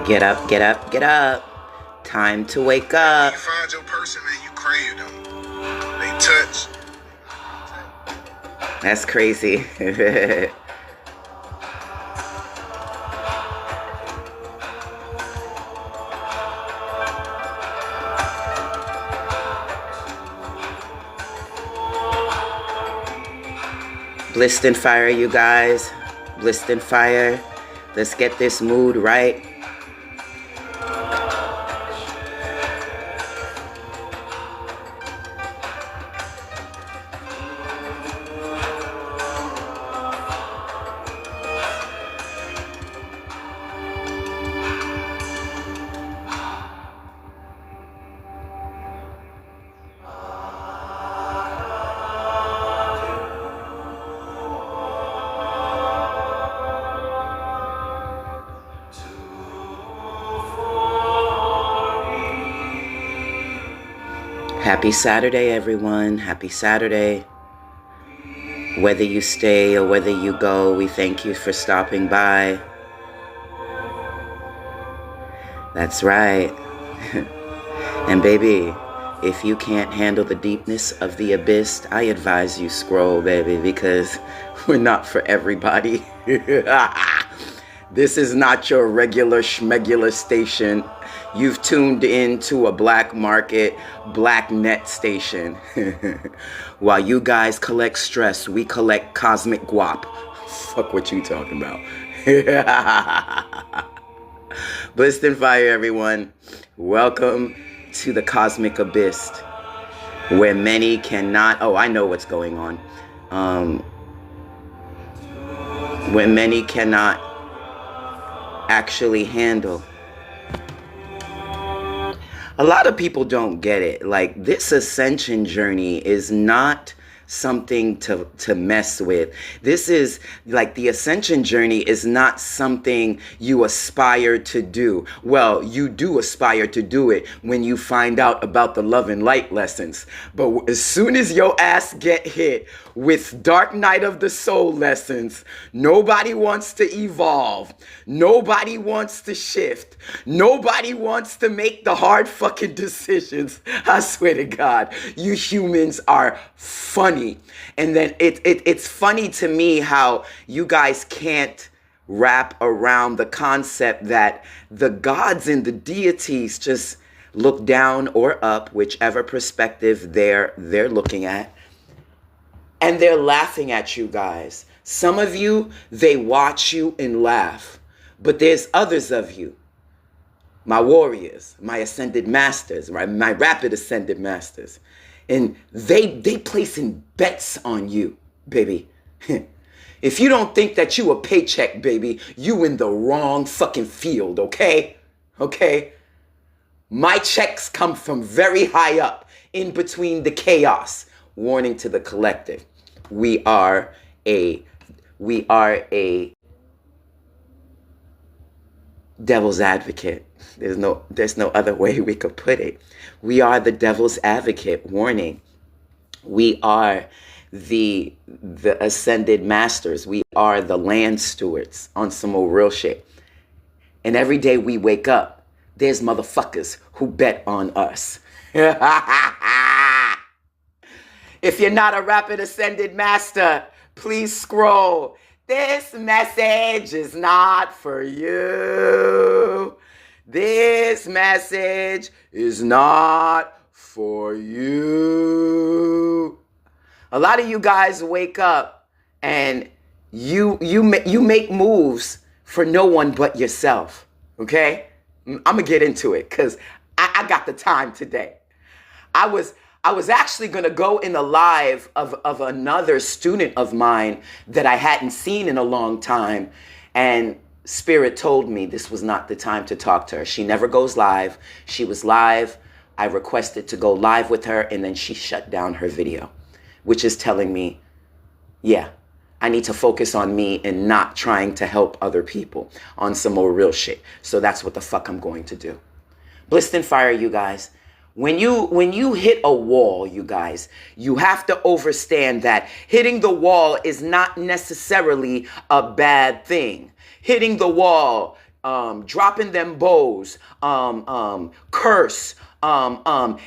Get up, get up, get up. Time to wake up. When you find your person, man, you crave them. They touch. That's crazy. Blissed and fire, you guys. Blissed and fire. Let's get this mood right. Happy Saturday, everyone. Happy Saturday. Whether you stay or whether you go, we thank you for stopping by. That's right. And baby, if you can't handle the deepness of the abyss, I advise you scroll, baby, because we're not for everybody. This is not your regular schmegular station. You've tuned into a black market, black net station. While you guys collect stress, we collect cosmic guap. Fuck what you talking about. Blissed and fire, everyone. Welcome to the cosmic abyss, where many cannot... Oh, I know what's going on. Where many cannot actually handle. A lot of people don't get it. Like, this ascension journey is not something to mess with. This is like, the ascension journey is not something you aspire to do. Well, you do aspire to do it when you find out about the love and light lessons. But as soon as your ass get hit with dark night of the soul lessons, nobody wants to evolve. Nobody wants to shift. Nobody wants to make the hard fucking decisions. I swear to God, you humans are funny. And then it's funny to me how you guys can't wrap around the concept that the gods and the deities just look down or up, whichever perspective they're looking at, and they're laughing at you guys. Some of you, they watch you and laugh, but there's others of you, my warriors, my ascended masters, my rapid ascended masters. And they placing bets on you, baby. If you don't think that you a paycheck, baby, you in the wrong fucking field, okay? Okay? My checks come from very high up, in between the chaos. Warning to the collective. We are a devil's advocate. There's no other way we could put it. We are the devil's advocate. Warning. We are the ascended masters. We are the land stewards on some old real shit. And every day we wake up, there's motherfuckers who bet on us. If you're not a rapid ascended master, please scroll. This message is not for you. This message is not for you. A lot of you guys wake up and you make moves for no one but yourself. Okay? I'm gonna get into it because I got the time today. I was actually going to go in a live of another student of mine that I hadn't seen in a long time. And Spirit told me this was not the time to talk to her. She never goes live. She was live. I requested to go live with her, and then she shut down her video, which is telling me, yeah, I need to focus on me and not trying to help other people on some more real shit. So that's what the fuck I'm going to do. Blissed and fire, you guys. When you hit a wall, you guys, you have to understand that hitting the wall is not necessarily a bad thing. Hitting the wall dropping them bows, curse,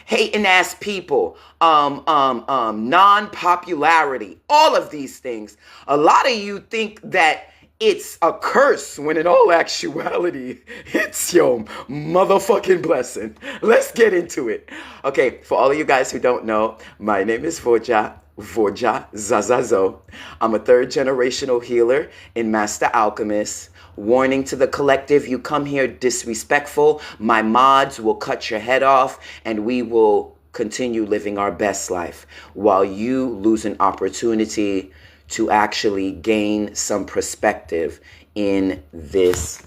hating ass people, non-popularity, all of these things. A lot of you think that it's a curse when in all actuality, it's your motherfucking blessing. Let's get into it. Okay, for all of you guys who don't know, my name is Vorja Zazazo. I'm a third generational healer and master alchemist. Warning to the collective, you come here disrespectful, my mods will cut your head off and we will continue living our best life while you lose an opportunity to actually gain some perspective in this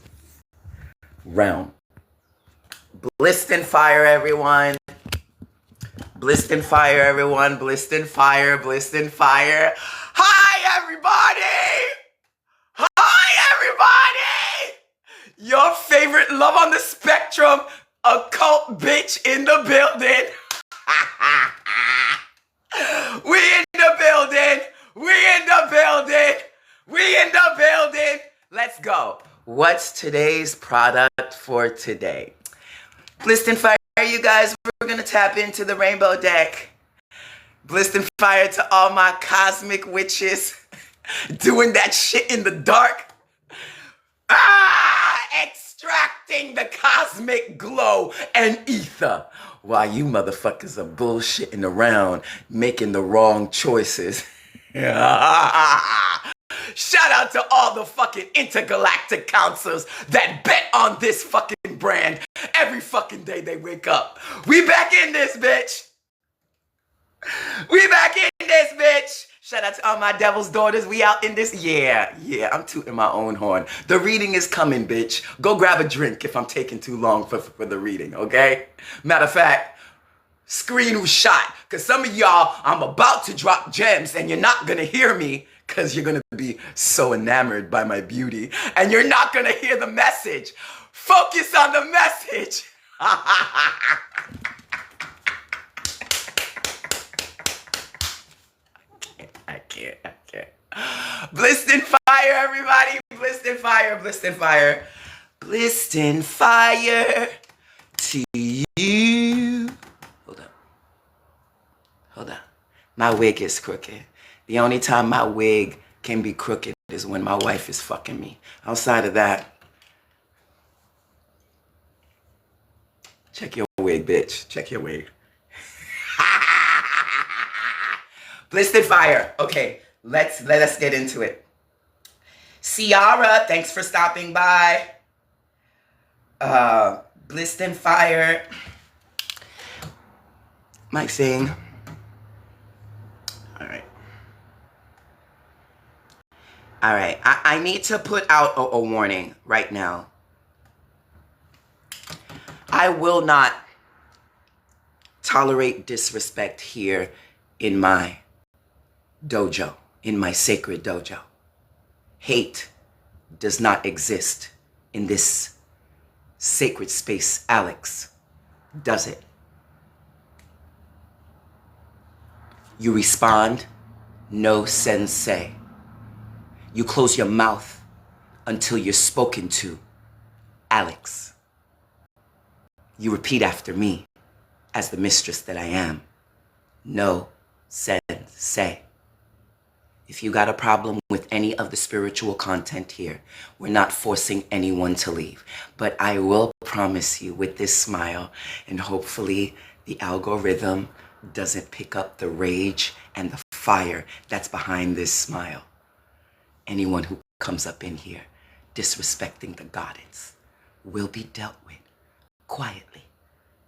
realm. Blissed and fire, everyone. Blissed and fire, everyone. Blissed and fire, blissed and fire. Hi, everybody! Hi, everybody! Your favorite love on the spectrum, occult bitch in the building. We in the building. We in the building. We in the building. Let's go. What's today's product for today? Blissed and fire, you guys. We're going to tap into the rainbow deck. Blissed and fire to all my cosmic witches doing that shit in the dark. Extracting the cosmic glow and ether while you motherfuckers are bullshitting around making the wrong choices. Shout out to all the fucking intergalactic councils that bet on this fucking brand every fucking day they wake up. We back in this bitch. We back in this bitch. Shout out to all my devil's daughters. We out in this. Yeah, I'm tooting my own horn. The reading is coming, bitch. Go grab a drink if I'm taking too long for the reading, okay? Matter of fact, screenshot, because some of y'all, I'm about to drop gems and you're not going to hear me because you're going to be so enamored by my beauty and you're not going to hear the message. Focus on the message. I can't. Blissed and fire, everybody. Blissed and fire, blissed and fire. Blissed and fire to you. Hold on. My wig is crooked. The only time my wig can be crooked is when my wife is fucking me. Outside of that, check your wig, bitch. Check your wig. Blissed and fire. Okay, let us get into it. Ciara, thanks for stopping by. Blissed and fire. My thing. All right. I need to put out a warning right now. I will not tolerate disrespect here in my dojo, in my sacred dojo. Hate does not exist in this sacred space, Alex. Does it? You respond, no sensei. You close your mouth until you're spoken to, Alex. You repeat after me as the mistress that I am. No sensei. If you got a problem with any of the spiritual content here, we're not forcing anyone to leave. But I will promise you with this smile, and hopefully the algorithm doesn't pick up the rage and the fire that's behind this smile. Anyone who comes up in here disrespecting the goddess will be dealt with quietly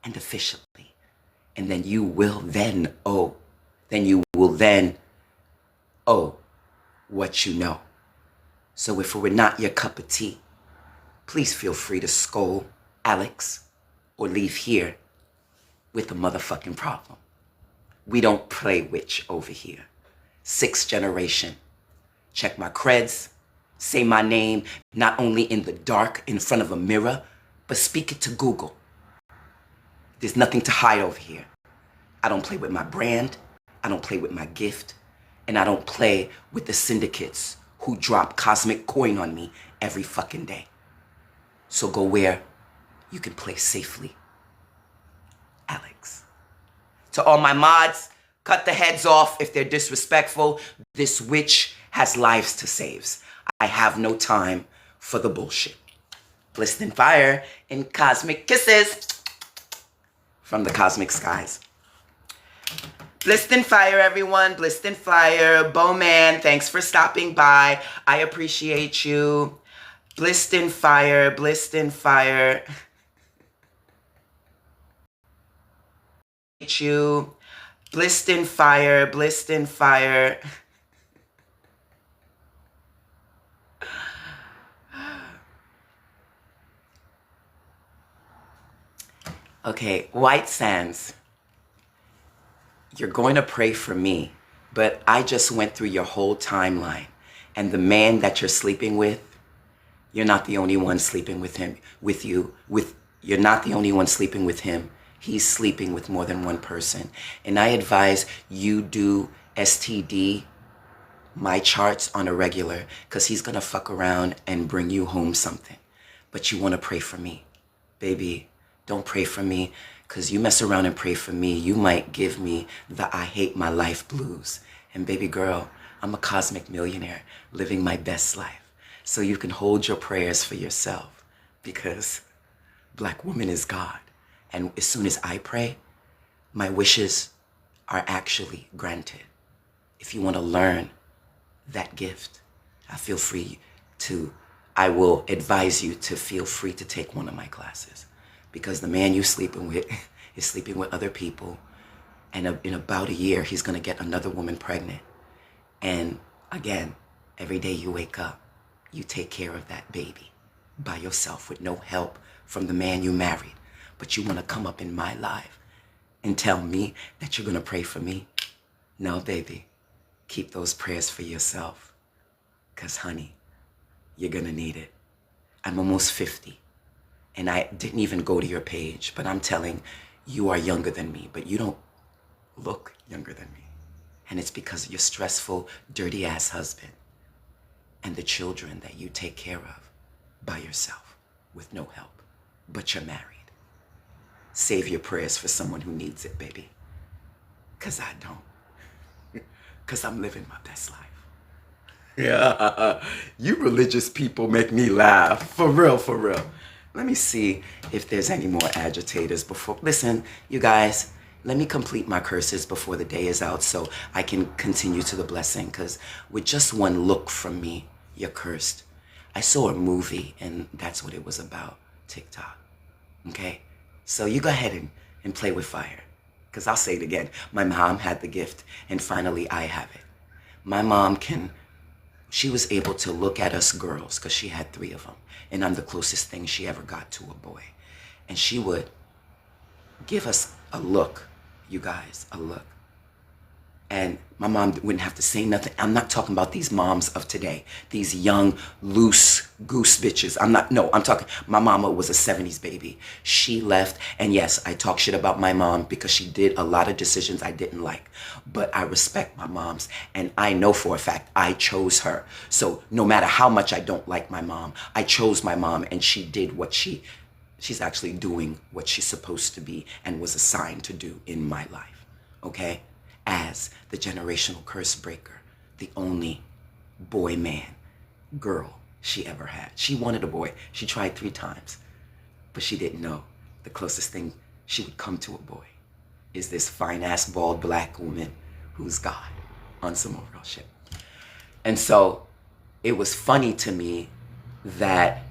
and officially. And then you will then owe. Then you will then owe what you know. So if it were not your cup of tea, please feel free to scold Alex or leave here with a motherfucking problem. We don't play witch over here. 6th generation. Check my creds, say my name, not only in the dark in front of a mirror, but speak it to Google. There's nothing to hide over here. I don't play with my brand, I don't play with my gift, and I don't play with the syndicates who drop cosmic coin on me every fucking day. So go where you can play safely. Alex. To all my mods, cut the heads off if they're disrespectful. This witch has lives to save. I have no time for the bullshit. Blissed in fire and cosmic kisses from the cosmic skies. Blissed in fire, everyone. Blissed in fire. Bowman, thanks for stopping by. I appreciate you. Blissed in fire. Blissed in fire. You. Blissed in fire. Blissed in fire. Okay, White Sands, you're going to pray for me, but I just went through your whole timeline, and the man that you're sleeping with, you're not the only one sleeping with him, you're not the only one sleeping with him. He's sleeping with more than one person. And I advise you do STD, my charts on a regular, because he's going to fuck around and bring you home something. But you want to pray for me. Baby, don't pray for me, because you mess around and pray for me, you might give me the I hate my life blues. And baby girl, I'm a cosmic millionaire living my best life. So you can hold your prayers for yourself, because Black woman is God. And as soon as I pray, my wishes are actually granted. If you want to learn that gift, I will advise you to feel free to take one of my classes, because the man you're sleeping with is sleeping with other people. And in about a year, he's going to get another woman pregnant. And again, every day you wake up, you take care of that baby by yourself with no help from the man you married. But you want to come up in my life and tell me that you're going to pray for me? No, baby. Keep those prayers for yourself. Because, honey, you're going to need it. I'm almost 50. And I didn't even go to your page. But I'm telling you are younger than me. But you don't look younger than me. And it's because of your stressful, dirty-ass husband and the children that you take care of by yourself with no help. But you're married. Save your prayers for someone who needs it, baby. Because I don't. Because I'm living my best life. Yeah, you religious people make me laugh. For real, for real. Let me see if there's any more agitators before. Listen, you guys, let me complete my curses before the day is out so I can continue to the blessing. Because with just one look from me, you're cursed. I saw a movie and that's what it was about. TikTok. Okay? So you go ahead and play with fire. Because I'll say it again. My mom had the gift, and finally I have it. My mom she was able to look at us girls, because she had 3 of them. And I'm the closest thing she ever got to a boy. And she would give us a look, you guys, a look. And my mom wouldn't have to say nothing. I'm not talking about these moms of today. These young, loose goose bitches. I'm talking, my mama was a 70s baby. She left, and yes, I talk shit about my mom because she did a lot of decisions I didn't like. But I respect my moms, and I know for a fact I chose her. So no matter how much I don't like my mom, I chose my mom, and she did what she's actually doing what she's supposed to be and was assigned to do in my life, okay? As the generational curse breaker, the only boy, man, girl she ever had. She wanted a boy. She tried 3 times, but she didn't know the closest thing she would come to a boy is this fine-ass, bald, Black woman who's God on some more real shit. And so it was funny to me that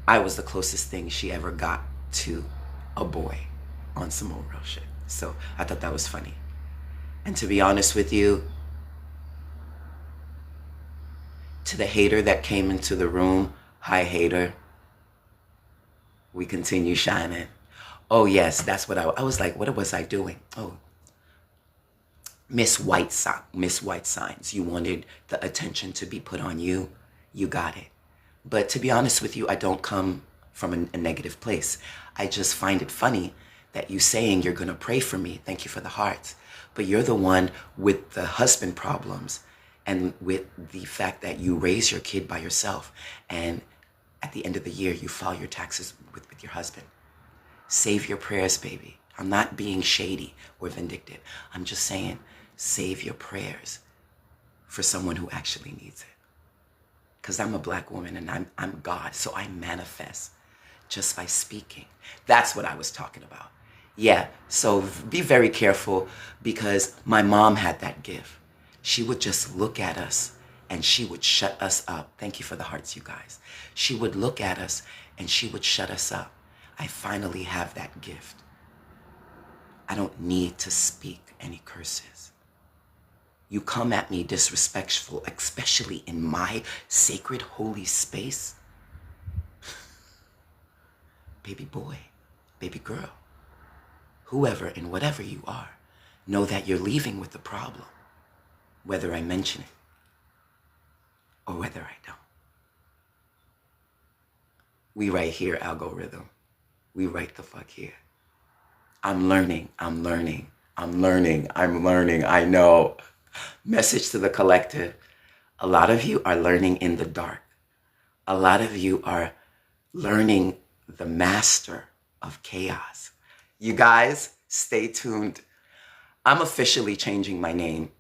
I was the closest thing she ever got to a boy on some more real shit. So I thought that was funny. And to be honest with you, to the hater that came into the room, hi hater, we continue shining. Oh yes, that's what I was like, what was I doing? Oh, Miss White Signs, you wanted the attention to be put on you, you got it. But to be honest with you, I don't come from a negative place. I just find it funny that you saying you're gonna pray for me, thank you for the hearts, but you're the one with the husband problems and with the fact that you raise your kid by yourself. And At the end of the year, you file your taxes with your husband. Save your prayers, baby. I'm not being shady or vindictive. I'm just saying, save your prayers for someone who actually needs it. Because I'm a black woman and I'm God, so I manifest just by speaking. That's what I was talking about. Yeah, so be very careful, because my mom had that gift. She would just look at us and she would shut us up. Thank you for the hearts, you guys. She would look at us and she would shut us up. I finally have that gift. I don't need to speak any curses. You come at me disrespectful, especially in my sacred holy space. Baby boy, baby girl, whoever and whatever you are, know that you're leaving with the problem, whether I mention it or whether I don't. We right here, algorithm. We right the fuck here. I'm learning. I know. Message to the collective. A lot of you are learning in the dark. A lot of you are learning the master of chaos. You guys, stay tuned. I'm officially changing my name.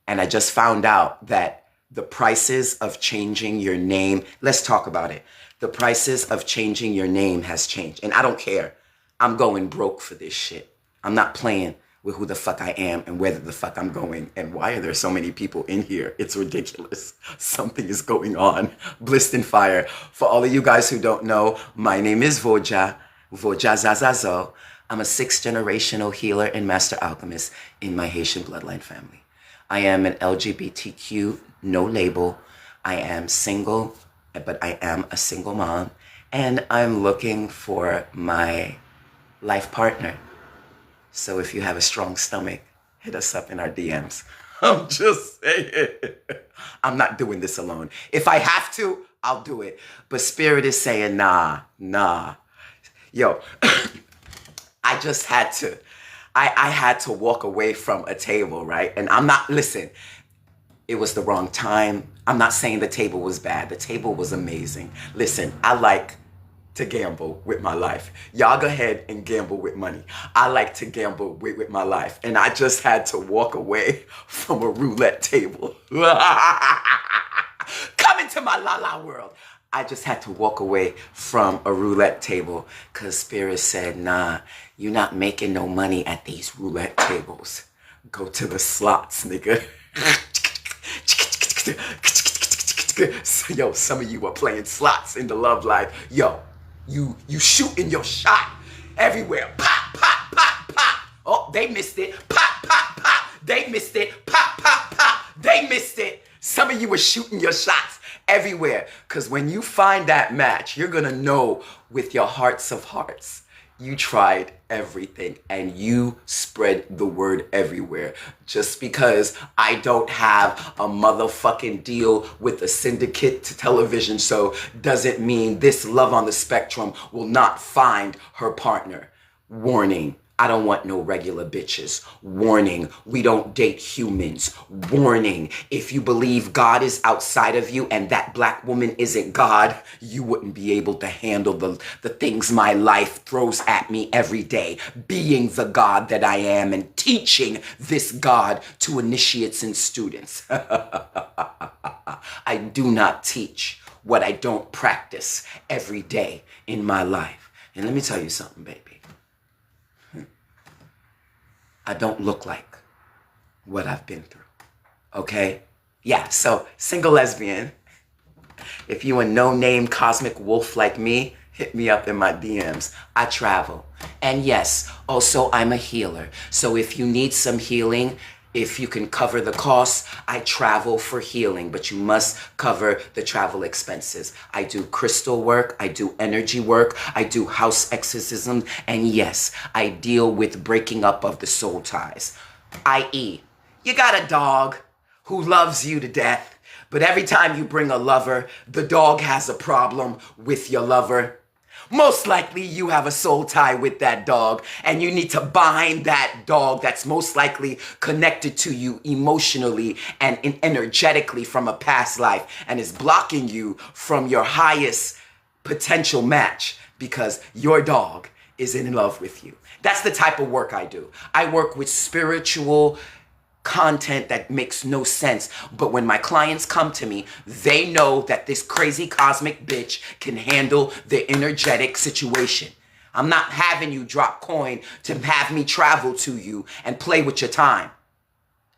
And I just found out that the prices of changing your name, let's talk about it. The prices of changing your name has changed. And I don't care. I'm going broke for this shit. I'm not playing with who the fuck I am and where the fuck I'm going. And why are there so many people in here? It's ridiculous. Something is going on. Blissed in fire. For all of you guys who don't know, my name is Voja Zazazo. I'm a 6th generational healer and master alchemist in my Haitian bloodline family. I am an LGBTQ, no label. I am single, but I am a single mom. And I'm looking for my life partner. So if you have a strong stomach, hit us up in our DMs. I'm just saying. I'm not doing this alone. If I have to, I'll do it. But Spirit is saying, nah. Yo, I just had to. I had to walk away from a table, right? And I'm not, listen, it was the wrong time. I'm not saying the table was bad. The table was amazing. Listen, I like to gamble with my life. Y'all go ahead and gamble with money. I like to gamble with my life. And I just had to walk away from a roulette table. Come into my la-la world. I just had to walk away from a roulette table because Spirit said, nah, you're not making no money at these roulette tables. Go to the slots, nigga. So, yo, some of you are playing slots in the love life. Yo, you shooting your shot everywhere. Pop, pop, pop, pop. Oh, they missed it. Pop, pop, pop. They missed it. Pop, pop, pop. They missed it. Some of you were shooting your shots everywhere. Because when you find that match, you're going to know with your hearts of hearts, you tried everything and you spread the word everywhere. Just because I don't have a motherfucking deal with a syndicate television show doesn't mean this love on the spectrum will not find her partner. Warning. I don't want no regular bitches. Warning, we don't date humans. Warning, if you believe God is outside of you and that black woman isn't God, you wouldn't be able to handle the things my life throws at me every day. Being the God that I am and teaching this God to initiates and students. I do not teach what I don't practice every day in my life. And let me tell you something, baby. I don't look like what I've been through, okay? Yeah, so single lesbian. If you a no-name cosmic wolf like me, hit me up in my DMs. I travel. And yes, also I'm a healer. So if you need some healing, if you can cover the costs, I travel for healing, but you must cover the travel expenses. I do crystal work, I do energy work, I do house exorcism, and yes, I deal with breaking up of the soul ties. I.e., you got a dog who loves you to death, but every time you bring a lover, the dog has a problem with your lover. most likely you have a soul tie with that dog, and you need to bind that dog that's most likely connected to you emotionally and energetically from a past life, and is blocking you from your highest potential match because your dog is in love with you. That's the type of work I do. I work with spiritual content that makes no sense. But when my clients come to me, they know that this crazy cosmic bitch can handle the energetic situation. I'm not having you drop coin to have me travel to you and play with your time.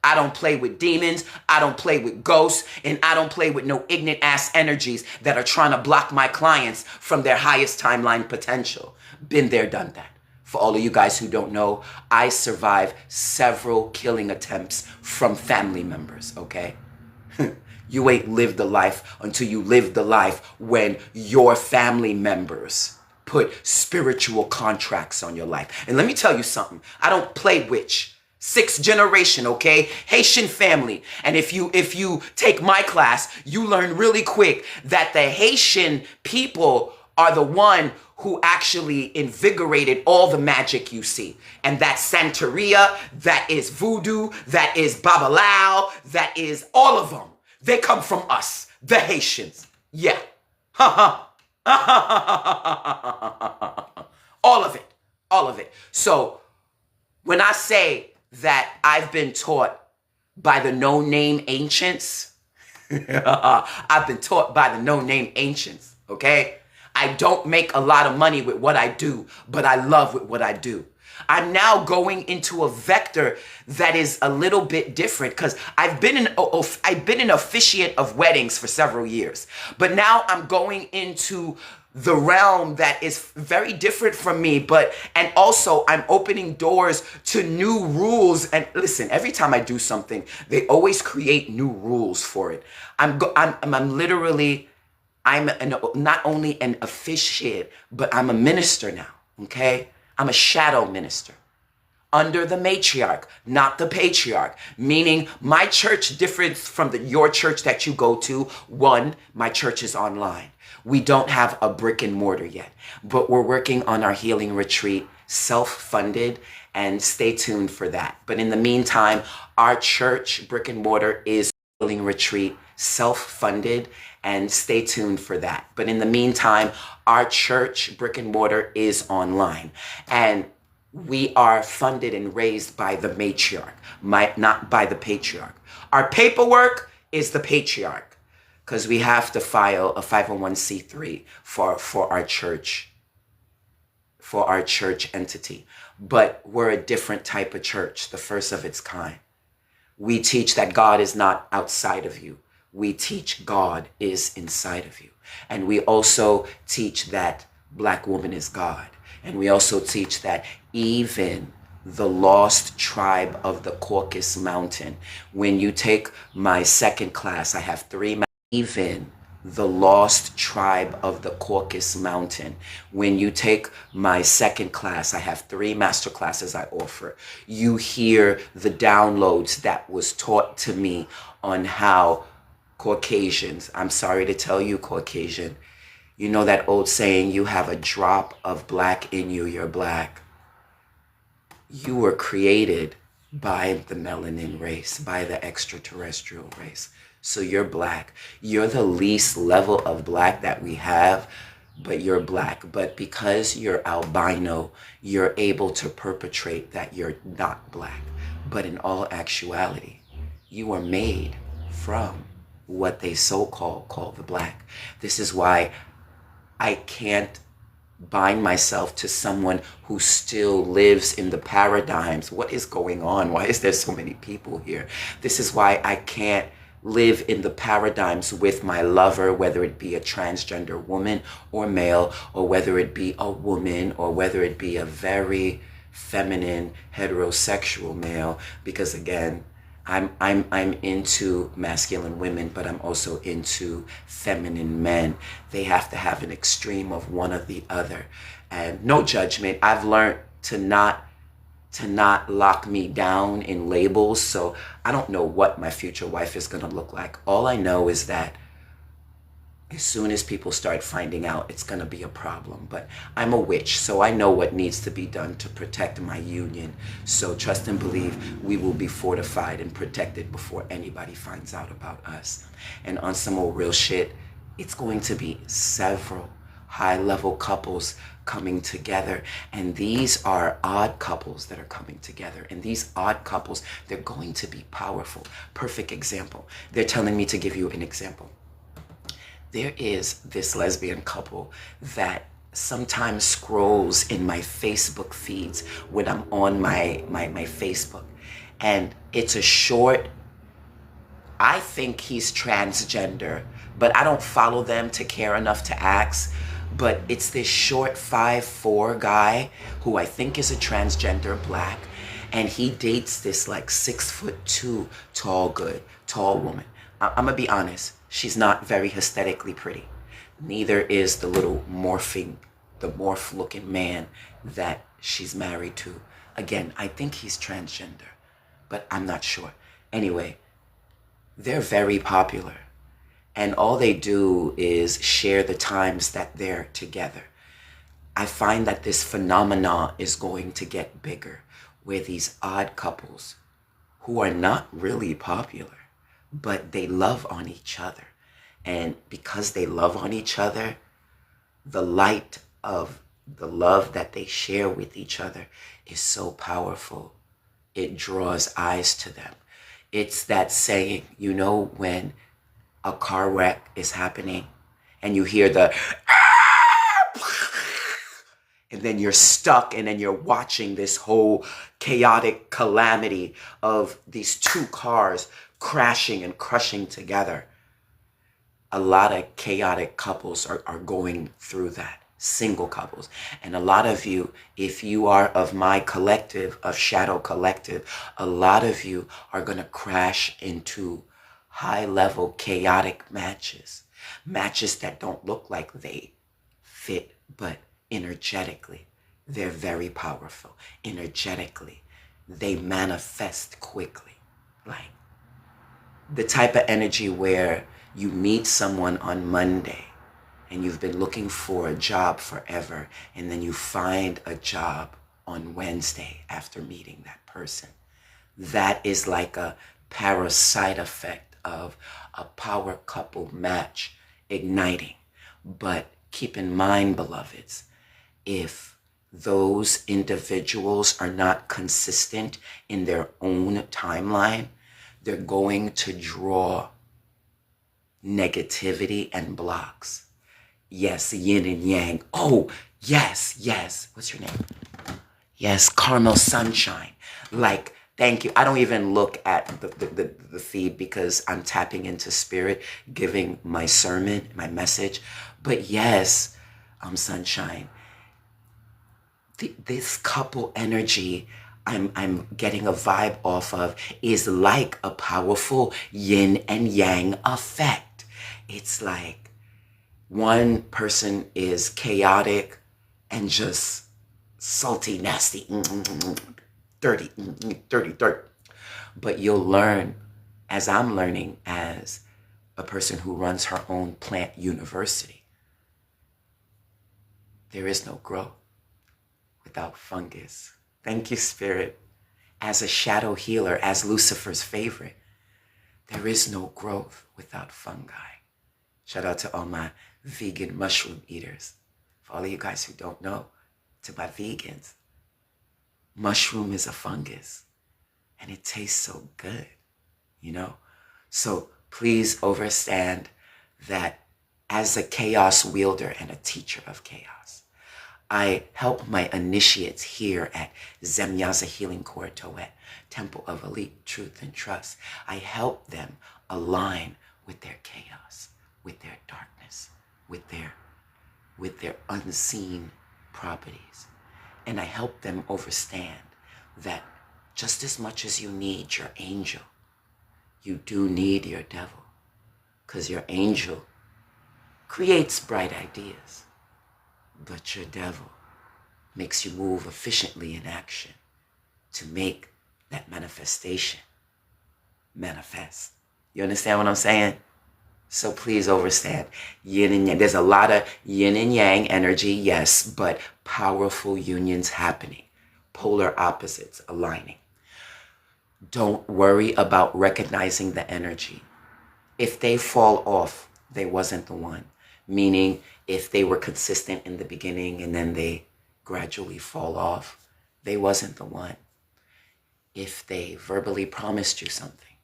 I don't play with demons, I don't play with ghosts, and I don't play with no ignorant ass energies that are trying to block my clients from their highest timeline potential. Been there, done that. For all of you guys who don't know, I survived several killing attempts from family members, okay? You ain't lived the life until you live the life when your family members put spiritual contracts on your life. And let me tell you something. I don't play witch. 6th generation, okay? Haitian family. And if you take my class, you learn really quick that the Haitian people are the one who actually invigorated all the magic you see. And that's Santeria, that is voodoo, that is Babalao, that is all of them. They come from us, the Haitians. Yeah. All of it. All of it. So when I say that I've been taught by the no-name ancients, I've been taught by the no-name ancients, okay? I don't make a lot of money with what I do, but I love with what I do. I'm now going into a vector that is a little bit different because I've been an officiant of weddings for several years, but now I'm going into the realm that is very different from me, and also I'm opening doors to new rules. And listen, every time I do something, they always create new rules for it. I'm not only an officiate, but I'm a minister now, okay? I'm a shadow minister under the matriarch, not the patriarch, meaning my church differs from your church that you go to. One, my church is online. We don't have a brick and mortar yet, but we're working on our healing retreat, self-funded, and stay tuned for that. But in the meantime, our church, brick and mortar, is healing retreat, self-funded, and stay tuned for that. But in the meantime, our church, brick and mortar, is online. And we are funded and raised by the matriarch, not by the patriarch. Our paperwork is the patriarch, because we have to file a 501c3 for our church entity. But we're a different type of church, the first of its kind. We teach that God is not outside of you. We teach God is inside of you. And we also teach that Black woman is God. And we also teach that even the lost tribe of the Caucasus Mountain, when you take my second class, I have 3 even the lost tribe of the Caucasus Mountain. When you take my second class, I have 3 master classes I offer. You hear the downloads that was taught to me on how Caucasians, I'm sorry to tell you, Caucasian, you know that old saying, you have a drop of black in you, you're black. You were created by the melanin race, by the extraterrestrial race. So you're black. You're the least level of black that we have, but you're black. But because you're albino, you're able to perpetrate that you're not black. But in all actuality, you are made from what they so-called call the black. This is why I can't bind myself to someone who still lives in the paradigms. What is going on? Why is there so many people here? This is why I can't live in the paradigms with my lover, whether it be a transgender woman or male, or whether it be a woman, or whether it be a very feminine heterosexual male, because again, I'm into masculine women, but I'm also into feminine men. They have to have an extreme of one or the other. And no judgment. I've learned to not lock me down in labels. So I don't know what my future wife is going to look like. All I know is that As soon as people start finding out, it's going to be a problem. But I'm a witch, so I know what needs to be done to protect my union. So trust and believe we will be fortified and protected before anybody finds out about us. And on some more real shit, it's going to be several high-level couples coming together. And these are odd couples that are coming together. And these odd couples, they're going to be powerful. Perfect example. They're telling me to give you an example. There is this lesbian couple that sometimes scrolls in my Facebook feeds when I'm on my Facebook. And it's a short, I think he's transgender, but I don't follow them to care enough to ask. But it's this short 5'4" guy who I think is a transgender black. And he dates this like 6'2" tall woman. I'm gonna be honest. She's not very aesthetically pretty. Neither is the little morph looking man that she's married to. Again, I think he's transgender, but I'm not sure. Anyway, they're very popular. And all they do is share the times that they're together. I find that this phenomenon is going to get bigger, where these odd couples who are not really popular, but they love on each other. And because they love on each other, the light of the love that they share with each other is so powerful. It draws eyes to them. It's that saying, you know, when a car wreck is happening and you hear the and then you're stuck, and then you're watching this whole chaotic calamity of these two cars crashing and crushing together. A lot of chaotic couples are going through that, single couples. And a lot of you, if you are of my collective, of Shadow Collective, a lot of you are going to crash into high-level chaotic matches that don't look like they fit, but energetically, they're very powerful. Energetically, they manifest quickly. Like the type of energy where you meet someone on Monday and you've been looking for a job forever, and then you find a job on Wednesday after meeting that person. That is like a parasite effect of a power couple match igniting. But keep in mind, beloveds, if those individuals are not consistent in their own timeline, they're going to draw negativity and blocks. Yes, yin and yang. Oh, yes. What's your name? Yes, Carmel Sunshine. Like, thank you. I don't even look at the feed because I'm tapping into spirit, giving my sermon, my message. But yes, Sunshine. This couple energy I'm getting a vibe off of is like a powerful yin and yang effect. It's like one person is chaotic and just salty, nasty, dirty. But you'll learn, as I'm learning as a person who runs her own plant university, there is no growth without fungus. Thank you, Spirit. As a shadow healer, as Lucifer's favorite, there is no growth without fungi. Shout out to all my vegan mushroom eaters. For all of you guys who don't know, to my vegans, mushroom is a fungus and it tastes so good, you know? So please understand that as a chaos wielder and a teacher of chaos, I help my initiates here at Zemyaza Healing Core Towet, Temple of Elite Truth and Trust. I help them align with their chaos, with their darkness, with their unseen properties. And I help them understand that just as much as you need your angel, you do need your devil. Because your angel creates bright ideas, but your devil makes you move efficiently in action to make that manifestation manifest. You understand what I'm saying? So please understand, yin and yang. There's a lot of yin and yang energy, yes, but powerful unions happening. Polar opposites aligning. Don't worry about recognizing the energy. If they fall off, they wasn't the one. Meaning, if they were consistent in the beginning and then they gradually fall off, they wasn't the one. If they verbally promised you something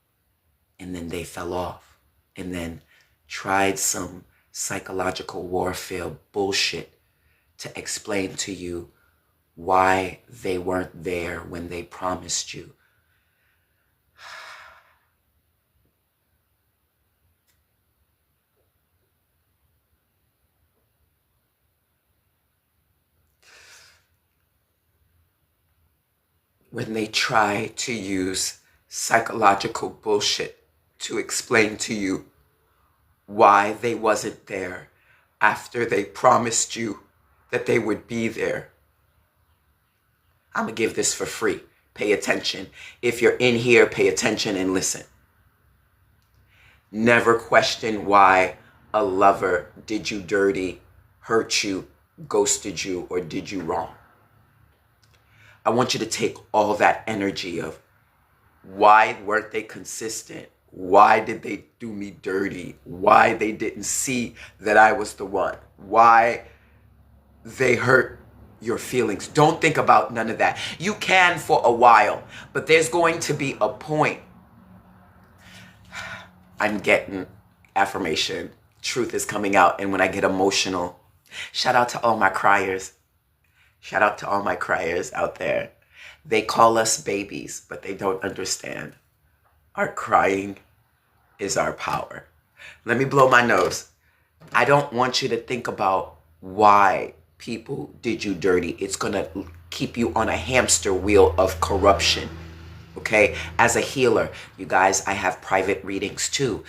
and then they fell off and then tried some psychological warfare bullshit to explain to you why they weren't there when they promised you. When they try to use psychological bullshit to explain to you why they wasn't there after they promised you that they would be there. I'm gonna give this for free. Pay attention. If you're in here, pay attention and listen. Never question why a lover did you dirty, hurt you, ghosted you, or did you wrong. I want you to take all that energy of why weren't they consistent? Why did they do me dirty? Why they didn't see that I was the one? Why they hurt your feelings? Don't think about none of that. You can for a while, but there's going to be a point. I'm getting affirmation. Truth is coming out. And when I get emotional, shout out to all my criers. Shout out to all my criers out there. They call us babies, but they don't understand. Our crying is our power. Let me blow my nose. I don't want you to think about why people did you dirty. It's going to keep you on a hamster wheel of corruption. Okay, as a healer, you guys, I have private readings too.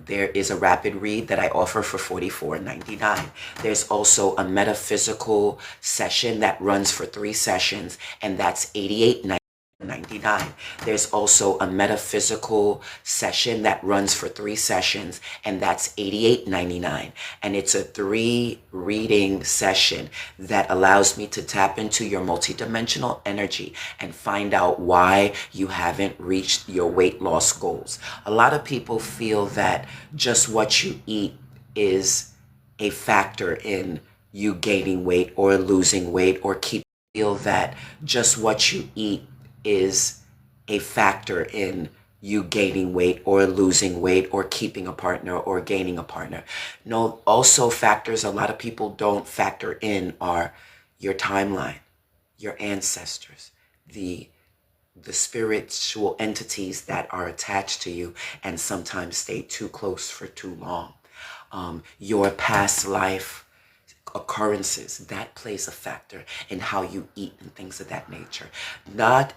There is a rapid read that I offer for $44.99. There's also a metaphysical session that runs for 3 sessions, and that's $88.99. There's also a metaphysical session that runs for 3 sessions, and that's $88.99. And it's a 3 reading session that allows me to tap into your multidimensional energy and find out why you haven't reached your weight loss goals. A lot of people feel that just what you eat is a factor in you gaining weight or losing weight, or feel that just what you eat is a factor in you gaining weight or losing weight or keeping a partner or gaining a partner. No, also factors a lot of people don't factor in are your timeline, your ancestors, the spiritual entities that are attached to you and sometimes stay too close for too long. Your past life occurrences, that plays a factor in how you eat and things of that nature. Not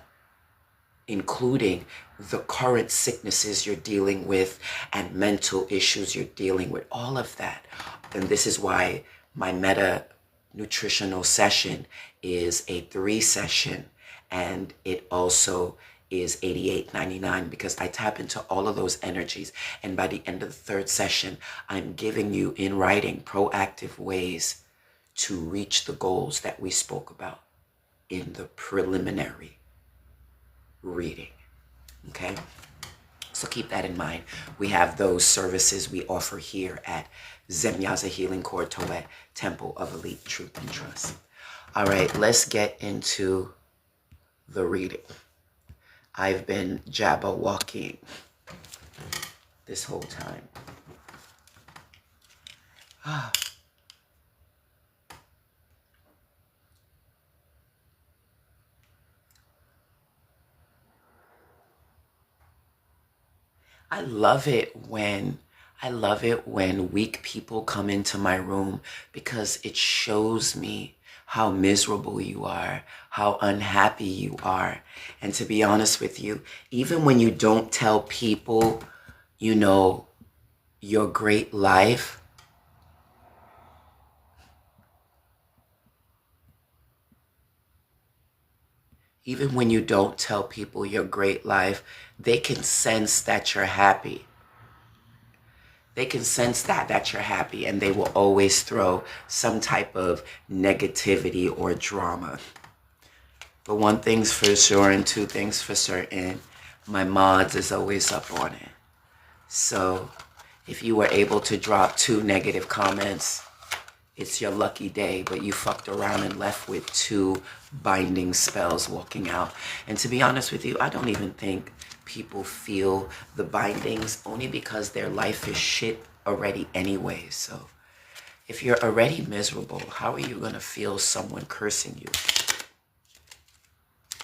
including the current sicknesses you're dealing with and mental issues you're dealing with, all of that. And this is why my meta nutritional session is a 3 session, and it also is $88.99, because I tap into all of those energies. And by the end of the 3rd session, I'm giving you in writing proactive ways to reach the goals that we spoke about in the preliminary reading. Okay, so keep that in mind. We have those services we offer here at Zemyaza Healing Core Towet, Temple of Elite Truth and Trust. All right, let's get into the reading. I've been Jabba walking this whole time. I love it when weak people come into my room, because it shows me how miserable you are, how unhappy you are. And to be honest with you, even when you don't tell people, you know, your great life, even when you don't tell people your great life, they can sense that you're happy. They can sense that you're happy, and they will always throw some type of negativity or drama. But one thing's for sure and two things for certain, my mods is always up on it. So if you were able to drop 2 negative comments, it's your lucky day, but you fucked around and left with 2 binding spells walking out. And to be honest with you, I don't even think people feel the bindings, only because their life is shit already anyway. So if you're already miserable, how are you gonna feel someone cursing you?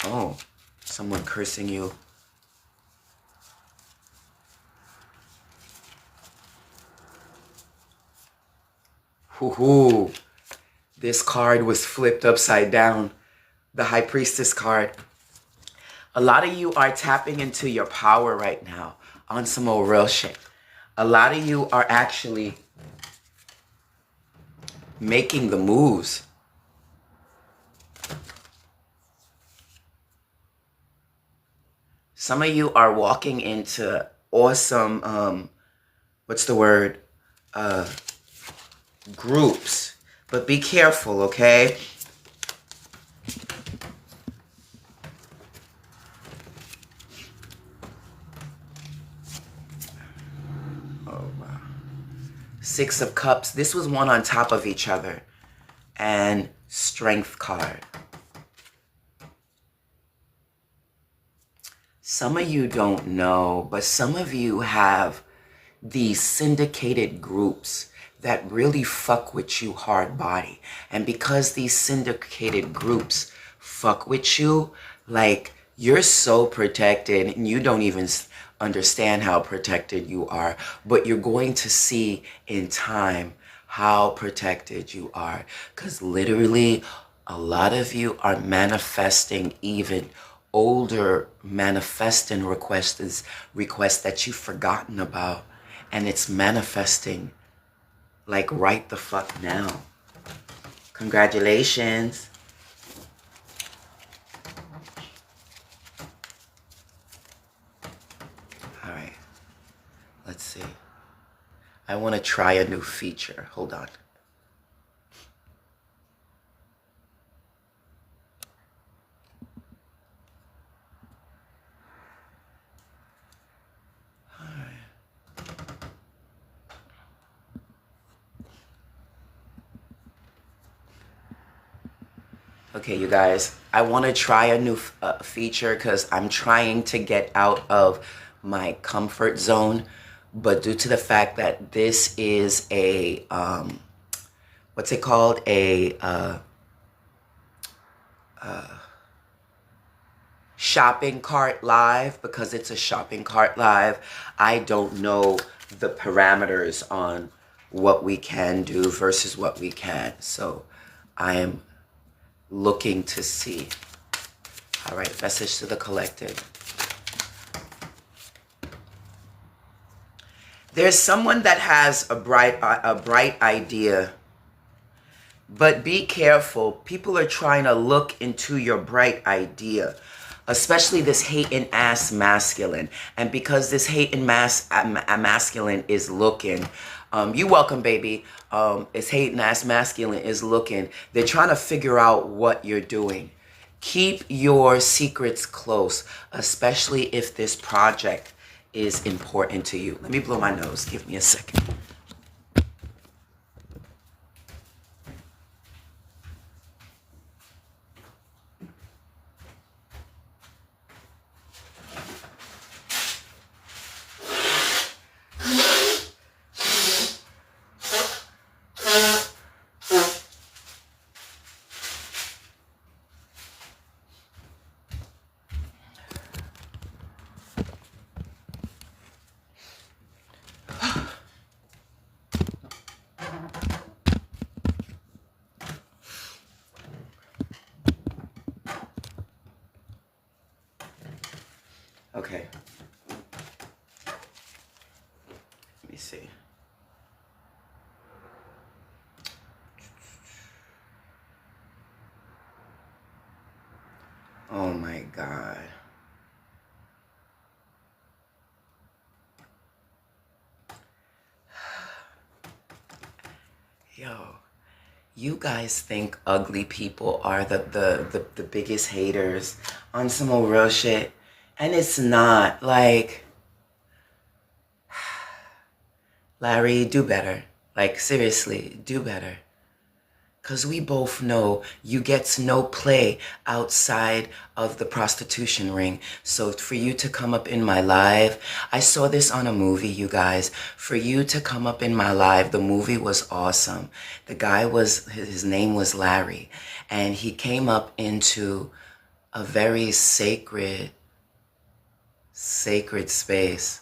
Oh, someone cursing you. Hoo-hoo. This card was flipped upside down. The High Priestess card. A lot of you are tapping into your power right now on some old real shit. A lot of you are actually making the moves. Some of you are walking into awesome, what's the word? Groups. But be careful, okay? Oh, wow. 6 of Cups. This was one on top of each other. And Strength card. Some of you don't know, but some of you have these syndicated groups that really fuck with you hard body. And because these syndicated groups fuck with you, like, you're so protected and you don't even understand how protected you are, but you're going to see in time how protected you are. Because literally, a lot of you are manifesting even older manifesting requests that you've forgotten about. And it's manifesting like right the fuck now. Congratulations. All right. Let's see. I want to try a new feature. Hold on. Okay, you guys, I want to try a new feature because I'm trying to get out of my comfort zone. But due to the fact that this is a, what's it called? Shopping cart live, because it's a shopping cart live, I don't know the parameters on what we can do versus what we can't. So I am looking to see. All right, message to the collective. There's someone that has a bright idea, but be careful. People are trying to look into your bright idea, especially this hating ass masculine. And because this hating masculine is looking, you welcome, baby. It's hating ass masculine is looking. They're trying to figure out what you're doing. Keep your secrets close, especially if this project is important to you. Let me blow my nose. Give me a second. Okay. Let me see. Oh my God. Yo, you guys think ugly people are the biggest haters on some old real shit. And it's not. Like, Larry, do better. Like, seriously, do better. Because we both know you get no play outside of the prostitution ring. So for you to come up in my live, I saw this on a movie, you guys. For you to come up in my live, the movie was awesome. The guy his name was Larry. And he came up into a very sacred space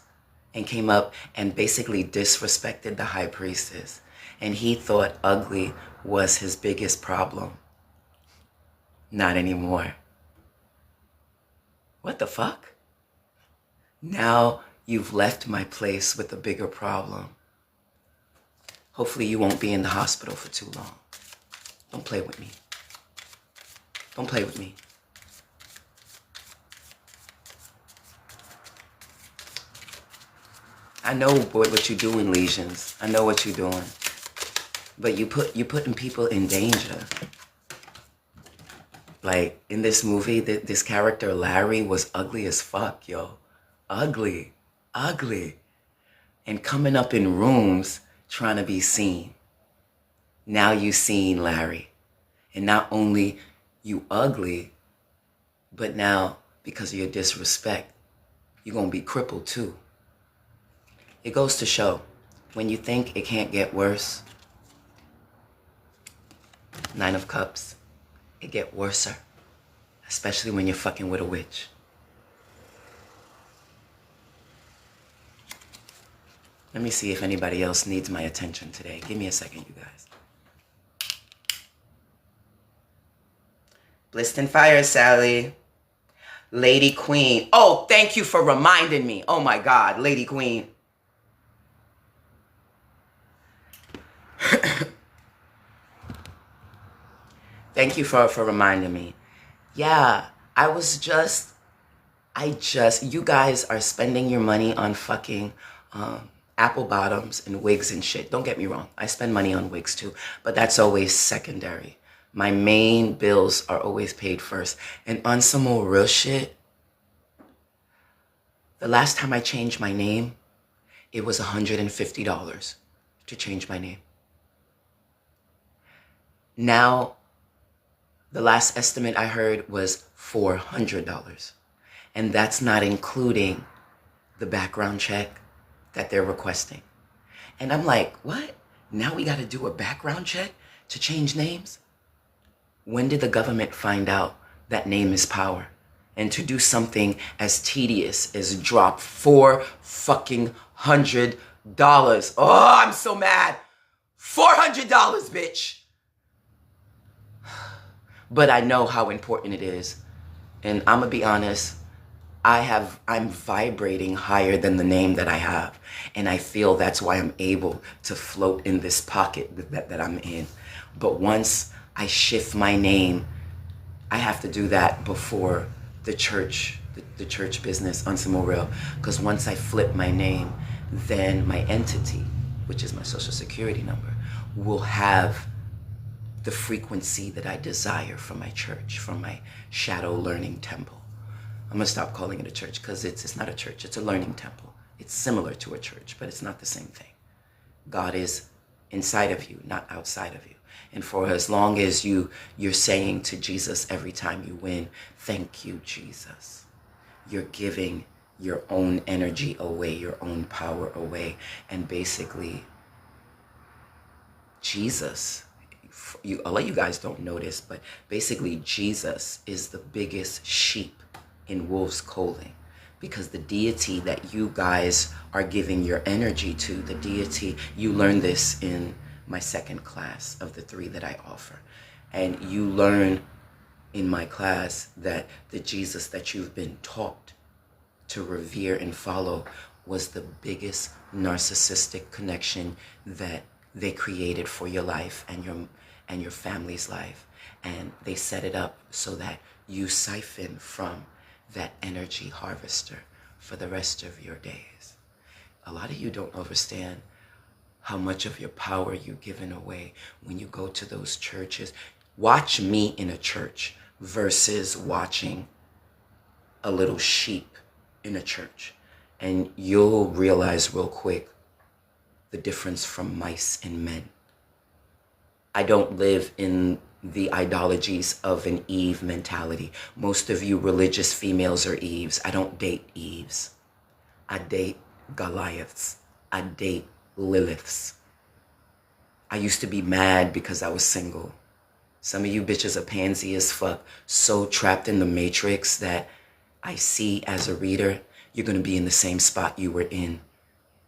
and came up and basically disrespected the high priestess. And he thought ugly was his biggest problem. Not anymore. What the fuck? Now you've left my place with a bigger problem. Hopefully you won't be in the hospital for too long. Don't play with me. Don't play with me. I know what you're doing, lesions. I know what you're doing. But you're putting people in danger. Like, in this movie, this character, Larry, was ugly as fuck, yo. Ugly. Ugly. And coming up in rooms trying to be seen. Now you seen Larry. And not only you ugly, but now, because of your disrespect, you're going to be crippled too. It goes to show, when you think it can't get worse, Nine of Cups, it get worser. Especially when you're fucking with a witch. Let me see if anybody else needs my attention today. Give me a second, you guys. Blissed and Fire, Sally. Lady Queen. Oh, thank you for reminding me. Oh my God, Lady Queen. Thank you for reminding me. Yeah, you guys are spending your money on fucking apple bottoms and wigs and shit. Don't get me wrong. I spend money on wigs too, but that's always secondary. My main bills are always paid first. And on some more real shit, the last time I changed my name, it was $150 to change my name. Now, the last estimate I heard was $400. And that's not including the background check that they're requesting. And I'm like, what? Now we got to do a background check to change names? When did the government find out that name is power? And to do something as tedious as drop $400. Oh, I'm so mad. $400, bitch. But I know how important it is. And I'm gonna be honest, I'm vibrating higher than the name that I have. And I feel that's why I'm able to float in this pocket that I'm in. But once I shift my name, I have to do that before the church business on some more real. Because once I flip my name, then my entity, which is my social security number, will have the frequency that I desire from my church, from my shadow learning temple. I'm gonna stop calling it a church because it's not a church, it's a learning temple. It's similar to a church, but it's not the same thing. God is inside of you, not outside of you. And for as long as you're saying to Jesus every time you win, thank you, Jesus. You're giving your own energy away, your own power away. And basically, Jesus, a lot of you guys don't know this, but basically Jesus is the biggest sheep in wolf's clothing, because the deity that you guys are giving your energy to, the deity, you learn this in my second class of the 3 that I offer. And you learn in my class that the Jesus that you've been taught to revere and follow was the biggest narcissistic connection that they created for your life and your family's life. And they set it up so that you siphon from that energy harvester for the rest of your days. A lot of you don't understand how much of your power you're giving away when you go to those churches. Watch me in a church versus watching a little sheep in a church. And you'll realize real quick the difference from mice and men. I don't live in the ideologies of an Eve mentality. Most of you religious females are Eves. I don't date Eves. I date Goliaths. I date Liliths. I used to be mad because I was single. Some of you bitches are pansy as fuck, so trapped in the matrix that I see as a reader, you're gonna be in the same spot you were in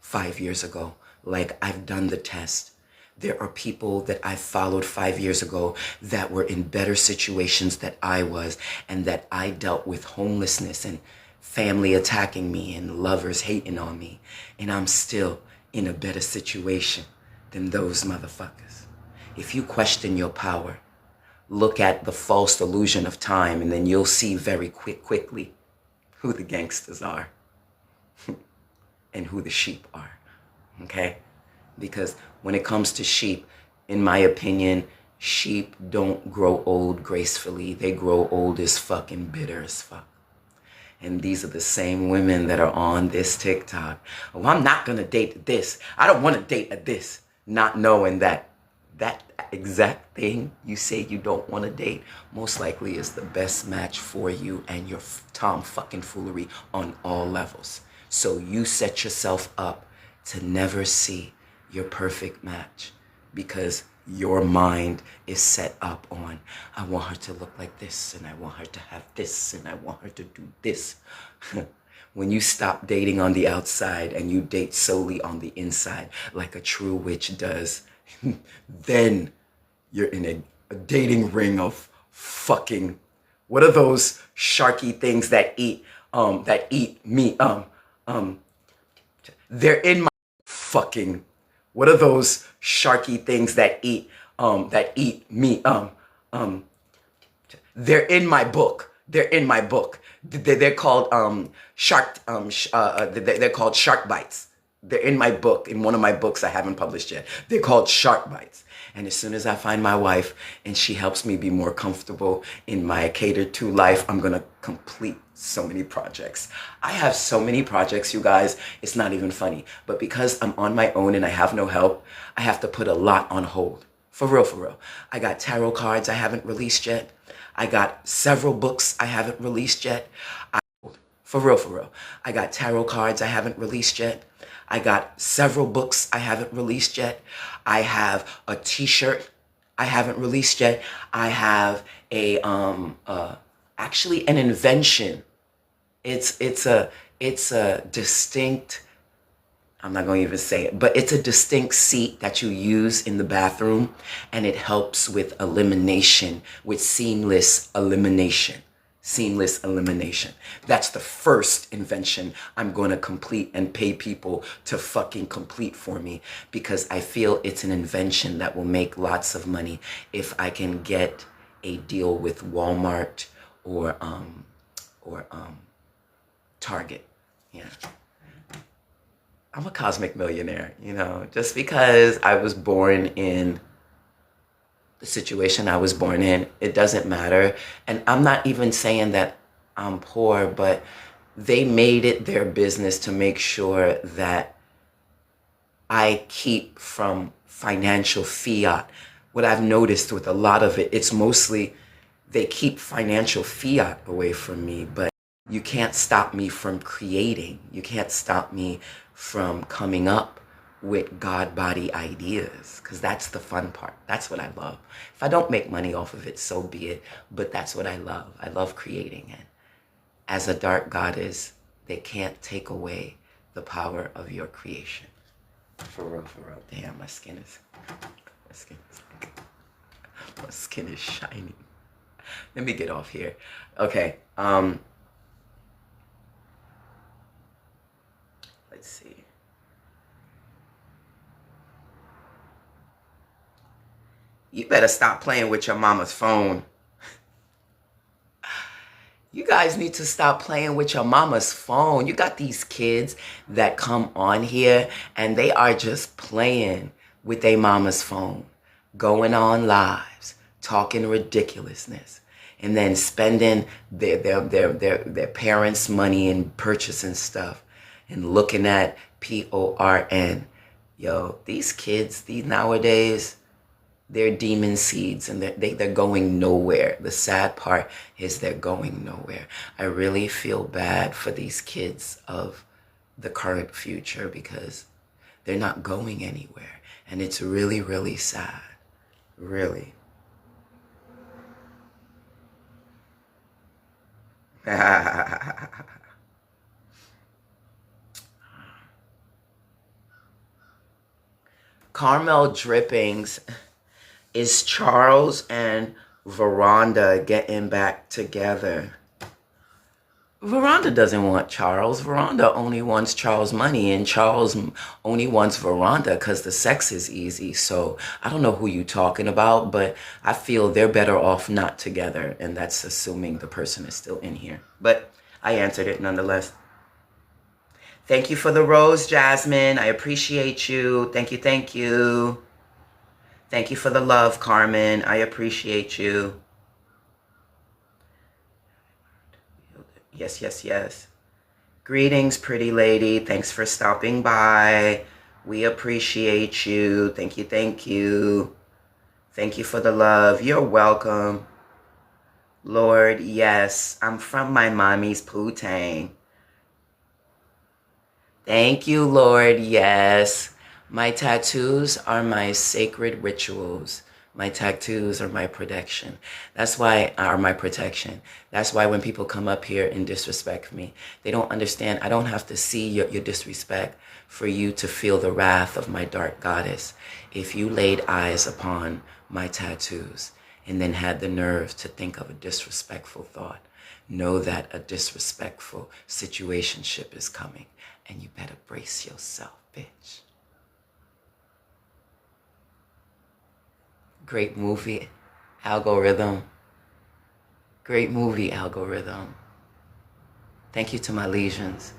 5 years ago. Like, I've done the test. There are people that I followed 5 years ago that were in better situations than I was, and that I dealt with homelessness and family attacking me and lovers hating on me. And I'm still in a better situation than those motherfuckers. If you question your power, look at the false illusion of time, and then you'll see very quickly who the gangsters are and who the sheep are, okay? Because when it comes to sheep, in my opinion, sheep don't grow old gracefully. They grow old as fucking bitter as fuck. And these are the same women that are on this TikTok. Oh, I'm not gonna date this. I don't wanna date a this. Not knowing that that exact thing you say you don't wanna date most likely is the best match for you and your tom fucking foolery on all levels. So you set yourself up to never see your perfect match because your mind is set up on, I want her to look like this, and I want her to have this, and I want her to do this. When you stop dating on the outside and you date solely on the inside, like a true witch does, then you're in a dating ring of fucking, what are those sharky things that eat meat? They're in my fucking, what are those sharky things that eat meat? They're in my book. They're in my book. They're called they're called shark bites. They're in my book, in one of my books I haven't published yet. They're called shark bites. And as soon as I find my wife and she helps me be more comfortable in my catered to life, I'm gonna complete so many projects. I have so many projects, you guys, it's not even funny. But because I'm on my own and I have no help, I have to put a lot on hold. For real, for real. I got tarot cards I haven't released yet. I got several books I haven't released yet. For real, for real. I got tarot cards I haven't released yet. I got several books I haven't released yet. I have a t-shirt I haven't released yet. I have actually an invention. It's a distinct, I'm not going to even say it, but it's a distinct seat that you use in the bathroom, and it helps with elimination, with seamless elimination. Seamless elimination. That's the first invention I'm going to complete and pay people to fucking complete for me, because I feel it's an invention that will make lots of money if I can get a deal with Walmart or Target. Yeah. I'm a cosmic millionaire, you know, just because I was born in the situation I was born in, it doesn't matter. And I'm not even saying that I'm poor, but they made it their business to make sure that I keep from financial fiat. What I've noticed with a lot of it, it's mostly they keep financial fiat away from me, but you can't stop me from creating. You can't stop me from coming up with God body ideas, because that's the fun part. That's what I love. If I don't make money off of it, so be it, but that's what I love. I love creating. And as a dark goddess, they can't take away the power of your creation. For real, for real. Damn, my skin is shining. Let me get off here. Okay, let's see. You better stop playing with your mama's phone. You guys need to stop playing with your mama's phone. You got these kids that come on here and they are just playing with their mama's phone, going on lives, talking ridiculousness, and then spending their parents' money and purchasing stuff and looking at porn. Yo, these kids, these nowadays, they're demon seeds and they're going nowhere. The sad part is they're going nowhere. I really feel bad for these kids of the current future because they're not going anywhere. And it's really, really sad. Really. Caramel drippings. Is Charles and Veranda getting back together? Veranda doesn't want Charles. Veranda only wants Charles' money, and Charles only wants Veranda because the sex is easy. So I don't know who you're talking about, but I feel they're better off not together, and that's assuming the person is still in here. But I answered it nonetheless. Thank you for the rose, Jasmine. I appreciate you. Thank you, thank you. Thank you for the love, Carmen. I appreciate you. Yes, yes, yes. Greetings, pretty lady. Thanks for stopping by. We appreciate you. Thank you, thank you. Thank you for the love. You're welcome. Lord, yes. I'm from my mommy's poo-tang. Thank you, Lord, yes. My tattoos are my sacred rituals. My tattoos are my protection. That's why my protection. That's why when people come up here and disrespect me, they don't understand. I don't have to see your disrespect for you to feel the wrath of my dark goddess. If you laid eyes upon my tattoos and then had the nerve to think of a disrespectful thought, know that a disrespectful situationship is coming, and you better brace yourself, bitch. Great movie, Algorithm. Great movie, Algorithm. Thank you to my legions.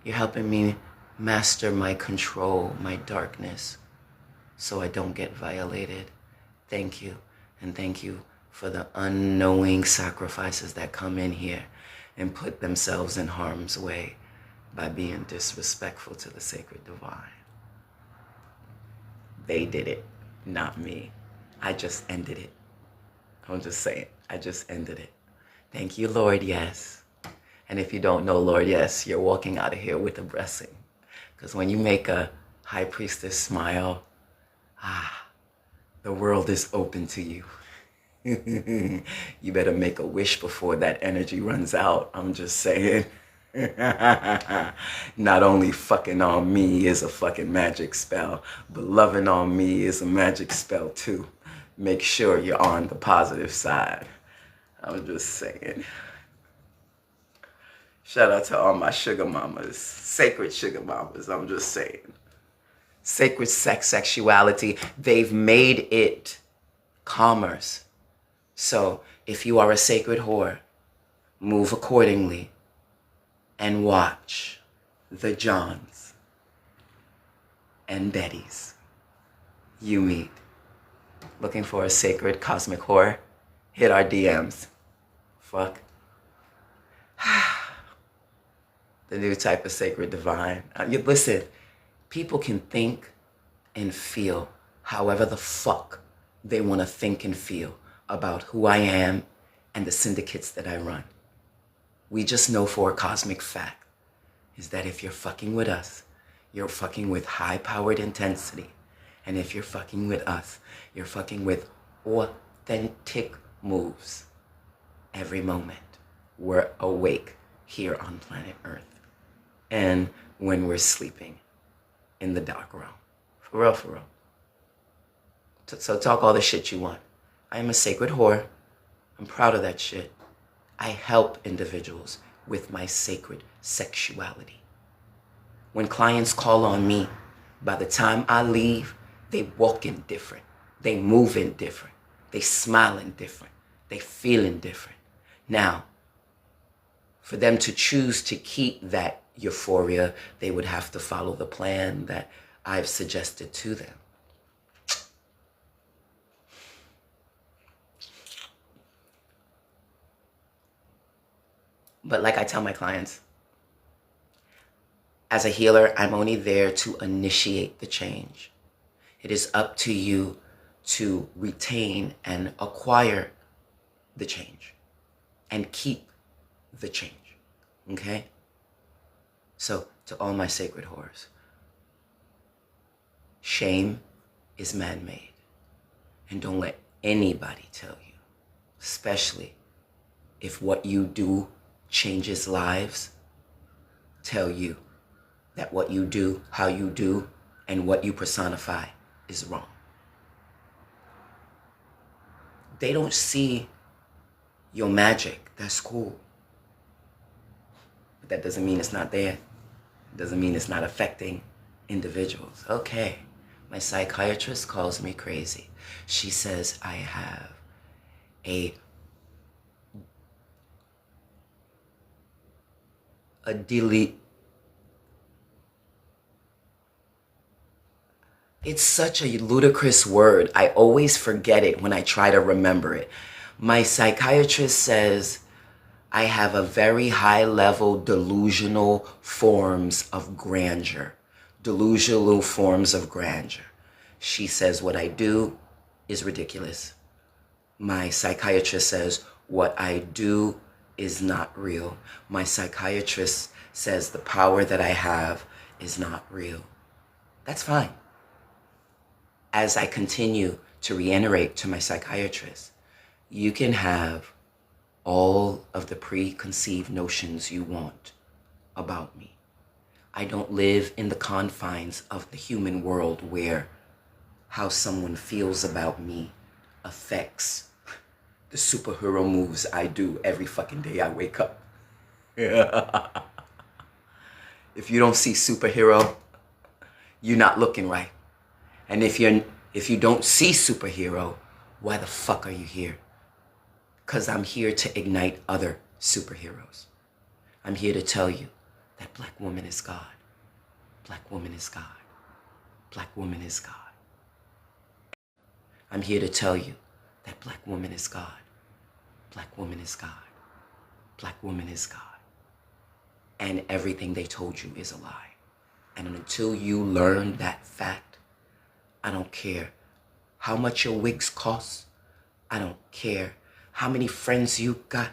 You're helping me master my control, my darkness, so I don't get violated. Thank you. And thank you for the unknowing sacrifices that come in here and put themselves in harm's way by being disrespectful to the sacred divine. They did it, not me. I just ended it. I'm just saying, I just ended it. Thank you, Lord, yes. And if you don't know Lord, yes, you're walking out of here with a blessing. Because when you make a high priestess smile, the world is open to you. You better make a wish before that energy runs out. I'm just saying. Not only fucking on me is a fucking magic spell, but loving on me is a magic spell too. Make sure you're on the positive side. I'm just saying. Shout out to all my sugar mamas, sacred sugar mamas, I'm just saying. Sacred sexuality, they've made it commerce. So if you are a sacred whore, move accordingly and watch the Johns and Bettys you meet. Looking for a sacred cosmic whore? Hit our DMs. Fuck. The new type of sacred divine. Listen, people can think and feel however the fuck they want to think and feel about who I am and the syndicates that I run. We just know for a cosmic fact is that if you're fucking with us, you're fucking with high-powered intensity. And if you're fucking with us, you're fucking with authentic moves. Every moment, we're awake here on planet Earth. And when we're sleeping in the dark realm. For real, for real. So talk all the shit you want. I am a sacred whore. I'm proud of that shit. I help individuals with my sacred sexuality. When clients call on me, by the time I leave, they walking different. They moving different. They smiling different. They feeling different. Now, For them to choose to keep that euphoria, they would have to follow the plan that I've suggested to them. But like I tell my clients, as a healer, I'm only there to initiate the change. It is up to you to retain and acquire the change and keep the change, okay? So to all my sacred whores, shame is man-made. And don't let anybody tell you, especially if what you do changes lives, tell you that what you do, how you do, and what you personify is wrong. They don't see your magic. That's cool. But that doesn't mean it's not there. It doesn't mean it's not affecting individuals. Okay, my psychiatrist calls me crazy. She says I have a delete. It's such a ludicrous word. I always forget it when I try to remember it. My psychiatrist says I have a very high level delusional forms of grandeur. Delusional forms of grandeur. She says what I do is ridiculous. My psychiatrist says what I do is not real. My psychiatrist says the power that I have is not real. That's fine. As I continue to reiterate to my psychiatrist, you can have all of the preconceived notions you want about me. I don't live in the confines of the human world where how someone feels about me affects the superhero moves I do every fucking day I wake up. If you don't see superhero, you're not looking right. And if you don't see superhero, why the fuck are you here? Because I'm here to ignite other superheroes. I'm here to tell you that black woman is God. Black woman is God. Black woman is God. I'm here to tell you that black woman is God. Black woman is God. Black woman is God. And everything they told you is a lie. And until you learn that fact, I don't care how much your wigs cost. I don't care how many friends you got.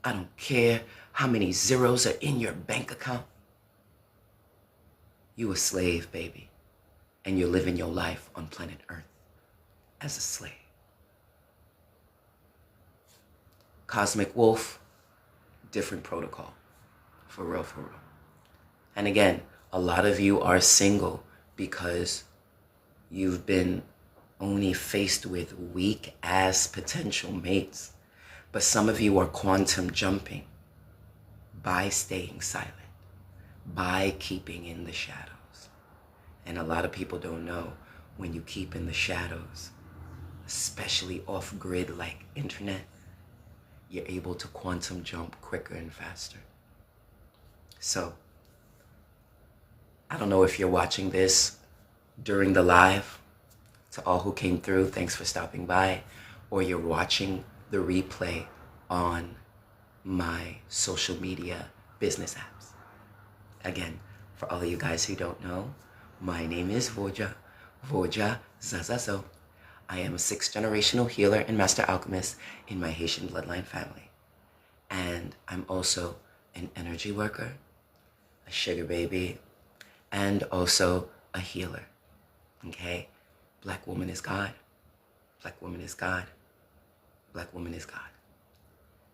I don't care how many zeros are in your bank account. You a slave, baby. And you're living your life on planet Earth as a slave. Cosmic Wolf, different protocol. For real, for real. And again, a lot of you are single because you've been only faced with weak-ass potential mates. But some of you are quantum jumping by staying silent, by keeping in the shadows. And a lot of people don't know when you keep in the shadows, especially off-grid like internet, you're able to quantum jump quicker and faster. So, I don't know if you're watching this during the live. To all who came through, thanks for stopping by. Or you're watching the replay on my social media business apps. Again, for all of you guys who don't know, my name is Voja Zazazo. I am a 6th generational healer and master alchemist in my Haitian bloodline family. And I'm also an energy worker, a sugar baby, and also a healer. Okay? Black woman is God. Black woman is God. Black woman is God.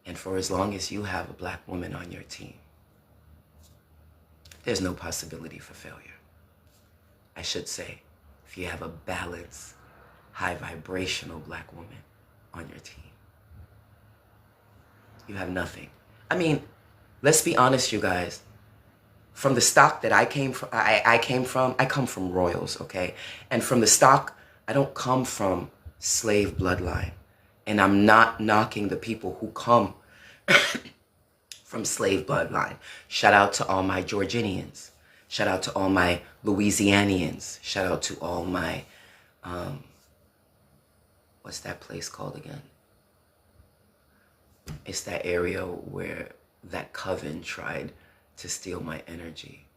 And for as long as you have a black woman on your team, there's no possibility for failure. I should say, if you have a balanced, high vibrational black woman on your team, you have nothing. I mean, let's be honest, you guys. From the stock that I come from royals, okay? And from the stock, I don't come from slave bloodline. And I'm not knocking the people who come from slave bloodline. Shout out to all my Georginians. Shout out to all my Louisianians. Shout out to all my, what's that place called again? It's that area where that coven tried to steal my energy.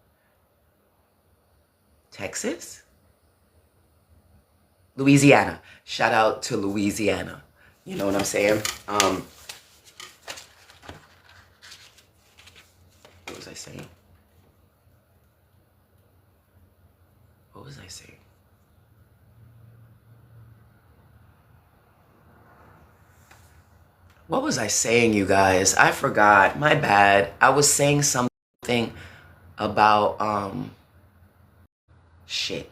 Texas? Louisiana. Shout out to Louisiana. You know what I'm saying? What was I saying? What was I saying? What was I saying, you guys? I forgot. My bad. I was saying something about, shit.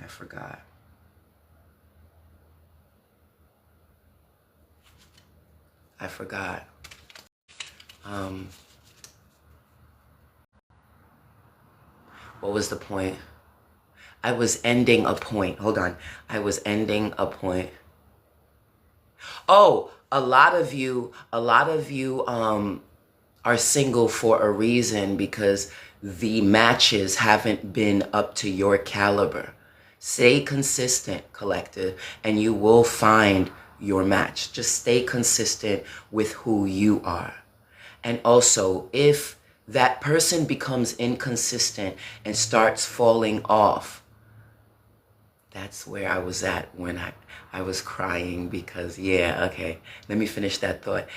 I forgot. What was the point? I was ending a point. Hold on. I was ending a point. Oh, a lot of you are single for a reason, because the matches haven't been up to your caliber. Stay consistent, collective, and you will find your match. Just stay consistent with who you are. And also, if that person becomes inconsistent and starts falling off, that's where I was at when I was crying, because, yeah, okay, let me finish that thought.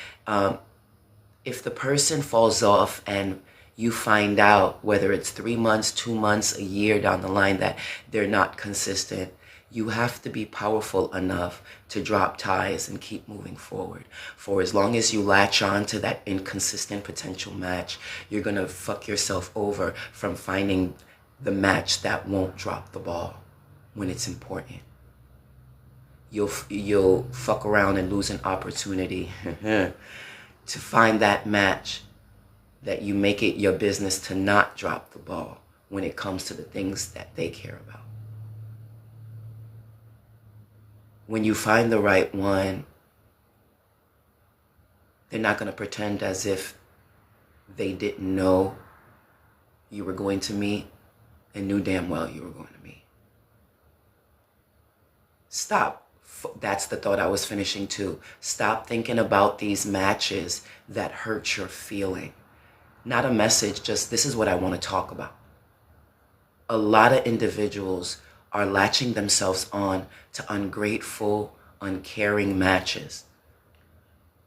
If the person falls off and you find out, whether it's 3 months, 2 months, a year down the line, that they're not consistent, you have to be powerful enough to drop ties and keep moving forward. For as long as you latch on to that inconsistent potential match, you're going to fuck yourself over from finding the match that won't drop the ball when it's important. You'll fuck around and lose an opportunity to find that match that you make it your business to not drop the ball when it comes to the things that they care about. When you find the right one, they're not going to pretend as if they didn't know you were going to meet and knew damn well you were going to meet. Stop. That's the thought I was finishing too. Stop thinking about these matches that hurt your feeling. Not a message, just this is what I want to talk about. A lot of individuals are latching themselves on to ungrateful, uncaring matches.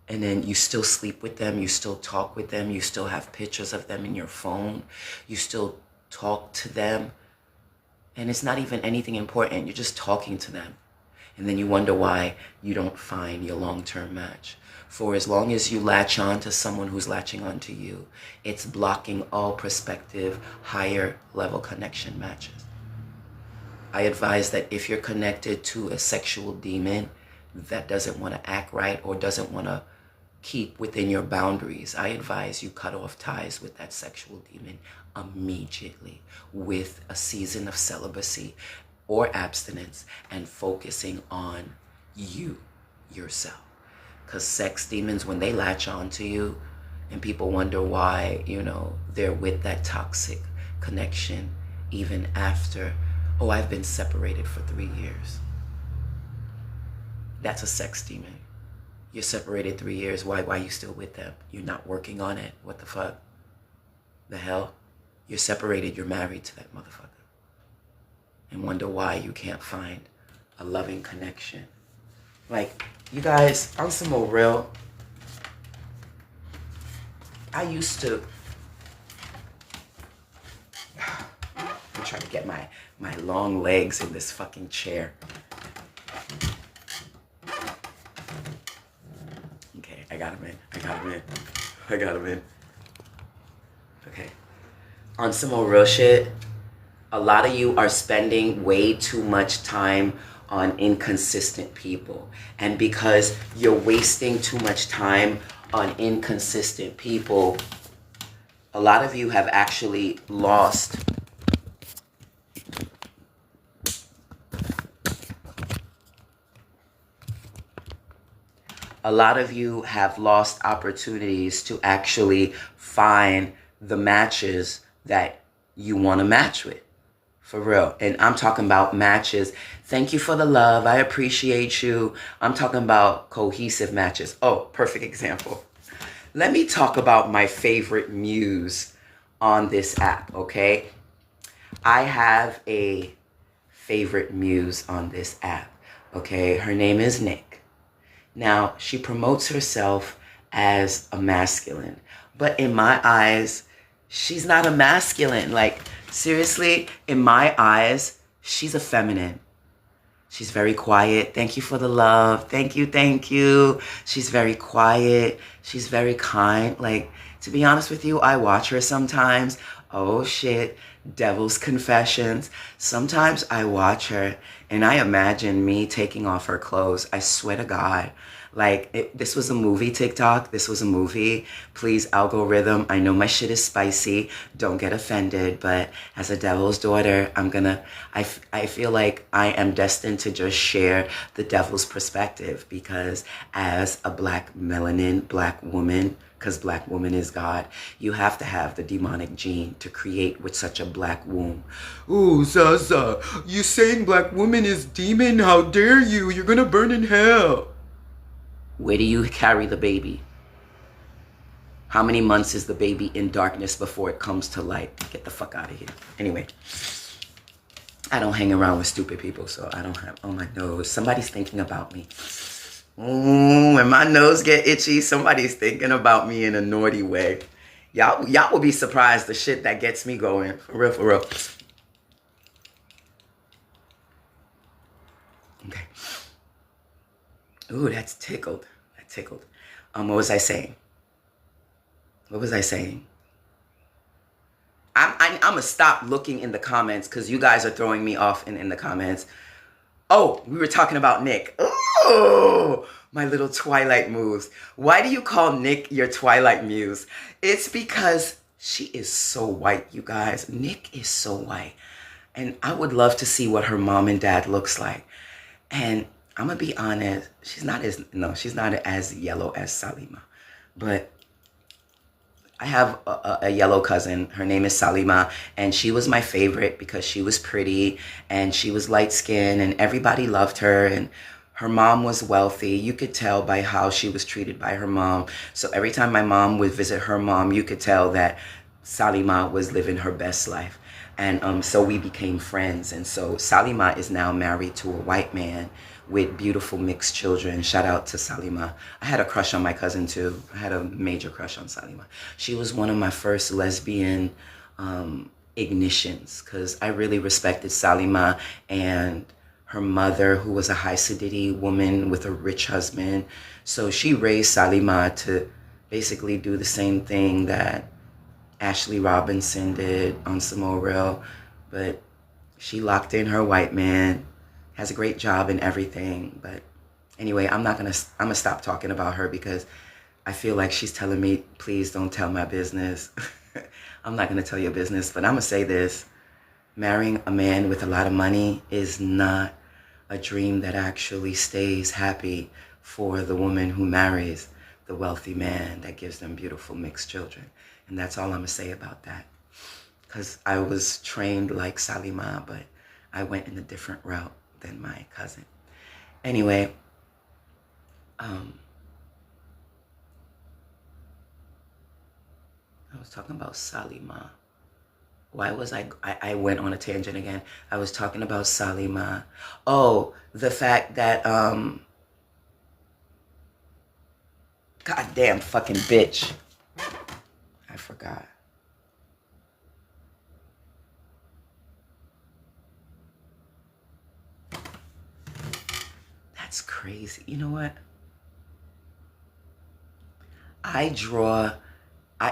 And then you still sleep with them, you still talk with them, you still have pictures of them in your phone, you still talk to them, and it's not even anything important, you're just talking to them. And then you wonder why you don't find your long-term match. For as long as you latch on to someone who's latching on to you, it's blocking all prospective, higher level connection matches. I advise that if you're connected to a sexual demon that doesn't want to act right or doesn't want to keep within your boundaries, I advise you cut off ties with that sexual demon immediately with a season of celibacy or abstinence and focusing on you, yourself. Because sex demons, when they latch on to you and people wonder why, they're with that toxic connection even after, oh, I've been separated for 3 years. That's a sex demon. You're separated 3 years. Why are you still with them? You're not working on it. What the fuck? The hell? You're separated. You're married to that motherfucker. And wonder why you can't find a loving connection. Like, you guys, on some more real, I used to, I'm trying to get my long legs in this fucking chair. Okay, I got him in. Okay. On some more real shit, a lot of you are spending way too much time on inconsistent people. And because you're wasting too much time on inconsistent people, a lot of you have actually lost A lot of you have lost opportunities to actually find the matches that you want to match with. For real. And I'm talking about matches. Thank you for the love. I appreciate you. I'm talking about cohesive matches. Oh, perfect example. Let me talk about my favorite muse on this app, okay? I have a favorite muse on this app, okay? Her name is Nick. Now, she promotes herself as a masculine, but in my eyes, she's not a masculine. Like, seriously, in my eyes, she's a feminine. She's very quiet. Thank you for the love. Thank you, thank you. She's very quiet. She's very kind. Like, to be honest with you, I watch her sometimes. Oh shit, Devil's Confessions. Sometimes I watch her and I imagine me taking off her clothes. I swear to God. Like, this was a movie, TikTok. This was a movie. Please, algorithm. I know my shit is spicy. Don't get offended. But as a devil's daughter, I feel like I am destined to just share the devil's perspective, because as a black melanin, black woman, because black woman is God, you have to have the demonic gene to create with such a black womb. Ooh, Zaza, you saying black woman is demon? How dare you? You're gonna burn in hell. Where do you carry the baby? How many months is the baby in darkness before it comes to light? Get the fuck out of here. Anyway, I don't hang around with stupid people, so I don't have, oh my nose, somebody's thinking about me. Ooh, when my nose get itchy, somebody's thinking about me in a naughty way. Y'all will be surprised the shit that gets me going. For real, for real. Okay. Ooh, that's tickled. That tickled. What was I saying? What was I saying? I'm gonna stop looking in the comments because you guys are throwing me off in the comments. Oh, we were talking about Nick. Oh, my little Twilight moves. Why do you call Nick your Twilight muse? It's because she is so white, you guys. Nick is so white. And I would love to see what her mom and dad looks like. And I'm gonna be honest, she's not as yellow as Salima. But I have a yellow cousin. Her name is Salima, and she was my favorite because she was pretty and she was light-skinned and everybody loved her, and her mom was wealthy. You could tell by how she was treated by her mom. So every time my mom would visit her mom, you could tell that Salima was living her best life. And so we became friends. And so Salima is now married to a white man with beautiful mixed children. Shout out to Salima. I had a crush on my cousin too. I had a major crush on Salima. She was one of my first lesbian ignitions, because I really respected Salima and her mother, who was a high Siditi woman with a rich husband. So she raised Salima to basically do the same thing that Ashley Robinson did on Samoa Real, but she locked in her white man, has a great job and everything. But anyway, I'm gonna stop talking about her because I feel like she's telling me, please don't tell my business. I'm not gonna tell your business, but I'm gonna say this. Marrying a man with a lot of money is not a dream that actually stays happy for the woman who marries the wealthy man that gives them beautiful mixed children. And that's all I'm gonna say about that. Because I was trained like Salima, but I went in a different route than my cousin. Anyway, I was talking about Salima. Why was I went on a tangent again. I was talking about Salima. Oh, the fact that, goddamn fucking bitch. I forgot. That's crazy. You know what?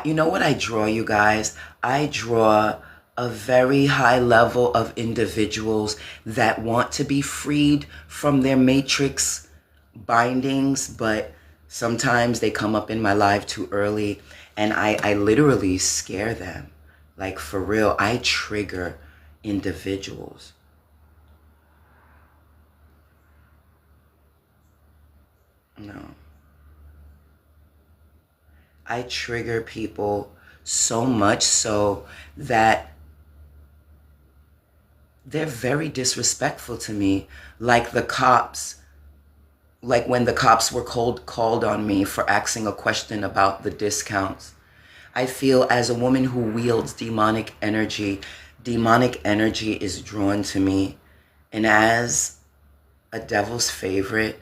You know what I draw, you guys? I draw a very high level of individuals that want to be freed from their matrix bindings, but sometimes they come up in my life too early, and I literally scare them. Like, for real, I trigger individuals. No. I trigger people so much so that they're very disrespectful to me. Like the cops, like when the cops were called on me for asking a question about the discounts. I feel as a woman who wields demonic energy is drawn to me. And as a devil's favorite,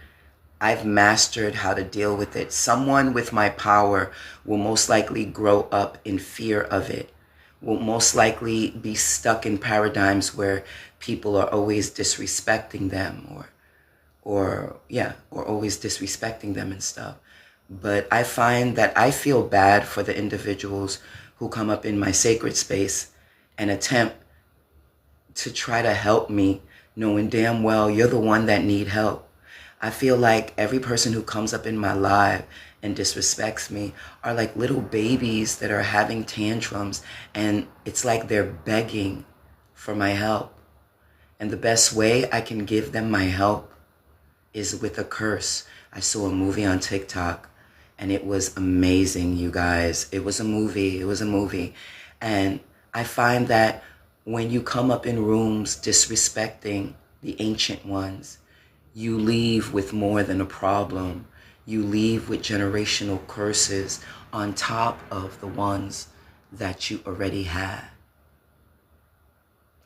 I've mastered how to deal with it. Someone with my power will most likely grow up in fear of it, will most likely be stuck in paradigms where people are always disrespecting them or always disrespecting them and stuff. But I find that I feel bad for the individuals who come up in my sacred space and attempt to try to help me, knowing damn well you're the one that need help. I feel like every person who comes up in my life and disrespects me are like little babies that are having tantrums, and it's like they're begging for my help. And the best way I can give them my help is with a curse. I saw a movie on TikTok and it was amazing, you guys. It was a movie. And I find that when you come up in rooms disrespecting the ancient ones, you leave with more than a problem. You leave with generational curses on top of the ones that you already had.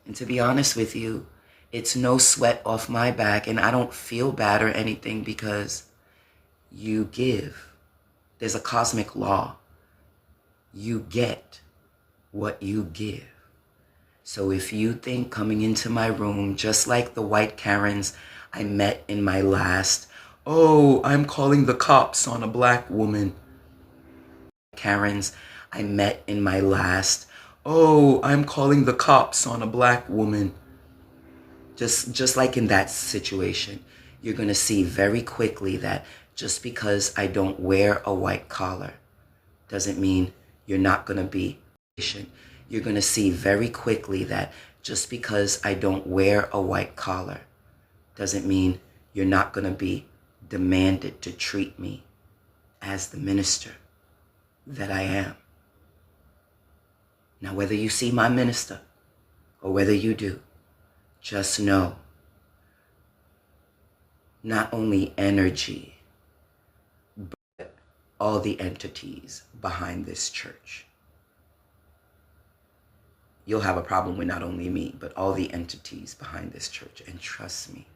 And to be honest with you, it's no sweat off my back, and I don't feel bad or anything because you give. There's a cosmic law. You get what you give. So if you think coming into my room, just like the white Karens I met in my last, oh, I'm calling the cops on a black woman. Karens I met in my last, oh, I'm calling the cops on a black woman. Just like in that situation, you're going to see very quickly that just because I don't wear a white collar doesn't mean you're not going to be patient. You're going to see very quickly that just because I don't wear a white collar doesn't mean you're not going to be demanded to treat me as the minister that I am. Now, whether you see my minister or whether you do, just know, not only energy, but all the entities behind this church. You'll have a problem with not only me, but all the entities behind this church. And trust me,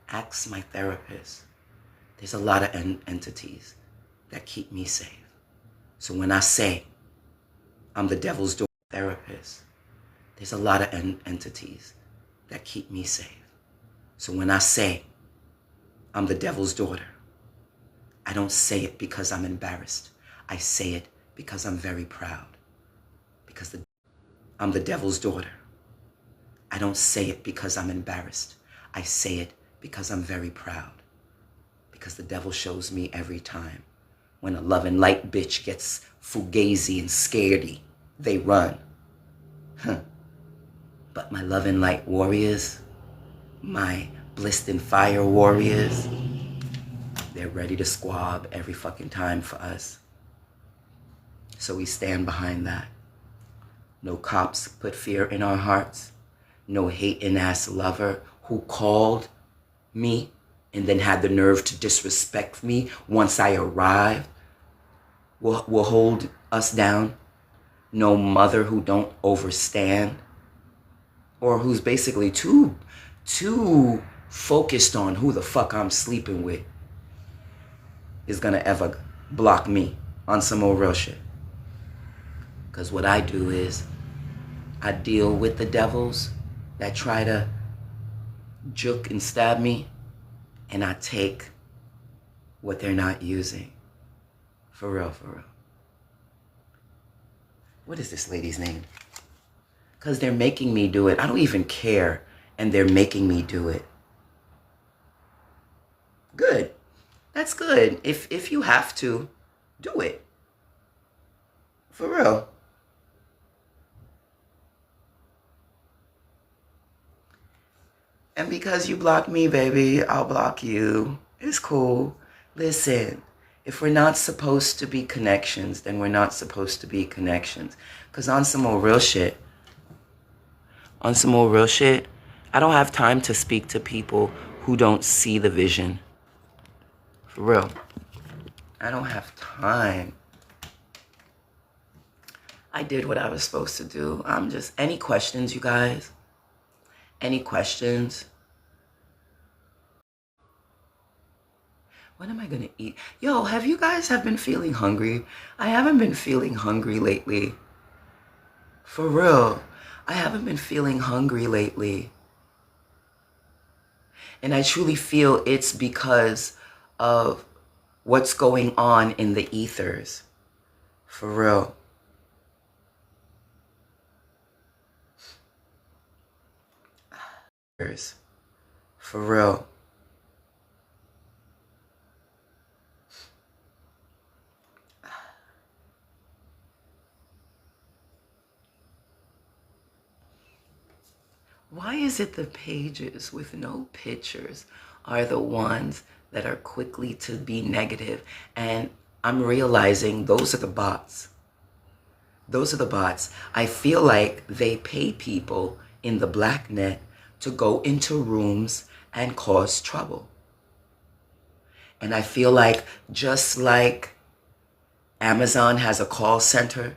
ask my therapist. There's a lot of entities that keep me safe. So when I say I'm the devil's door therapist, there's a lot of entities that keep me safe. So when I say I'm the devil's daughter, I don't say it because I'm embarrassed. I say it because I'm very proud. Because I'm the devil's daughter. I don't say it because I'm embarrassed. I say it because I'm very proud. Because the devil shows me every time. When a love and light bitch gets fugazi and scaredy, they run. But my love and light warriors, my blissed and fire warriors, they're ready to squab every fucking time for us. So we stand behind that. No cops put fear in our hearts. No hating ass lover who called me and then had the nerve to disrespect me once I arrived will hold us down. No mother who don't overstand or who's basically too focused on who the fuck I'm sleeping with is gonna ever block me on some more real shit. Because what I do is I deal with the devils that try to juke and stab me, and I take what they're not using. For real, for real. What is this lady's name? Because they're making me do it. I don't even care, and they're making me do it. Good. That's good. If you have to, do it. For real. And because you block me, baby, I'll block you. It's cool. Listen, If we're not supposed to be connections, then we're not supposed to be connections. Because on some old real shit, I don't have time to speak to people who don't see the vision. For real. I don't have time. I did what I was supposed to do. Any questions, you guys? Any questions? When am I gonna eat? Yo, have you guys been feeling hungry? I haven't been feeling hungry lately. For real. I haven't been feeling hungry lately. And I truly feel it's because of what's going on in the ethers. For real. For real. Why is it the pages with no pictures are the ones that are quickly to be negative? And I'm realizing those are the bots. Those are the bots. I feel like they pay people in the black net to go into rooms and cause trouble. And I feel like just like Amazon has a call center,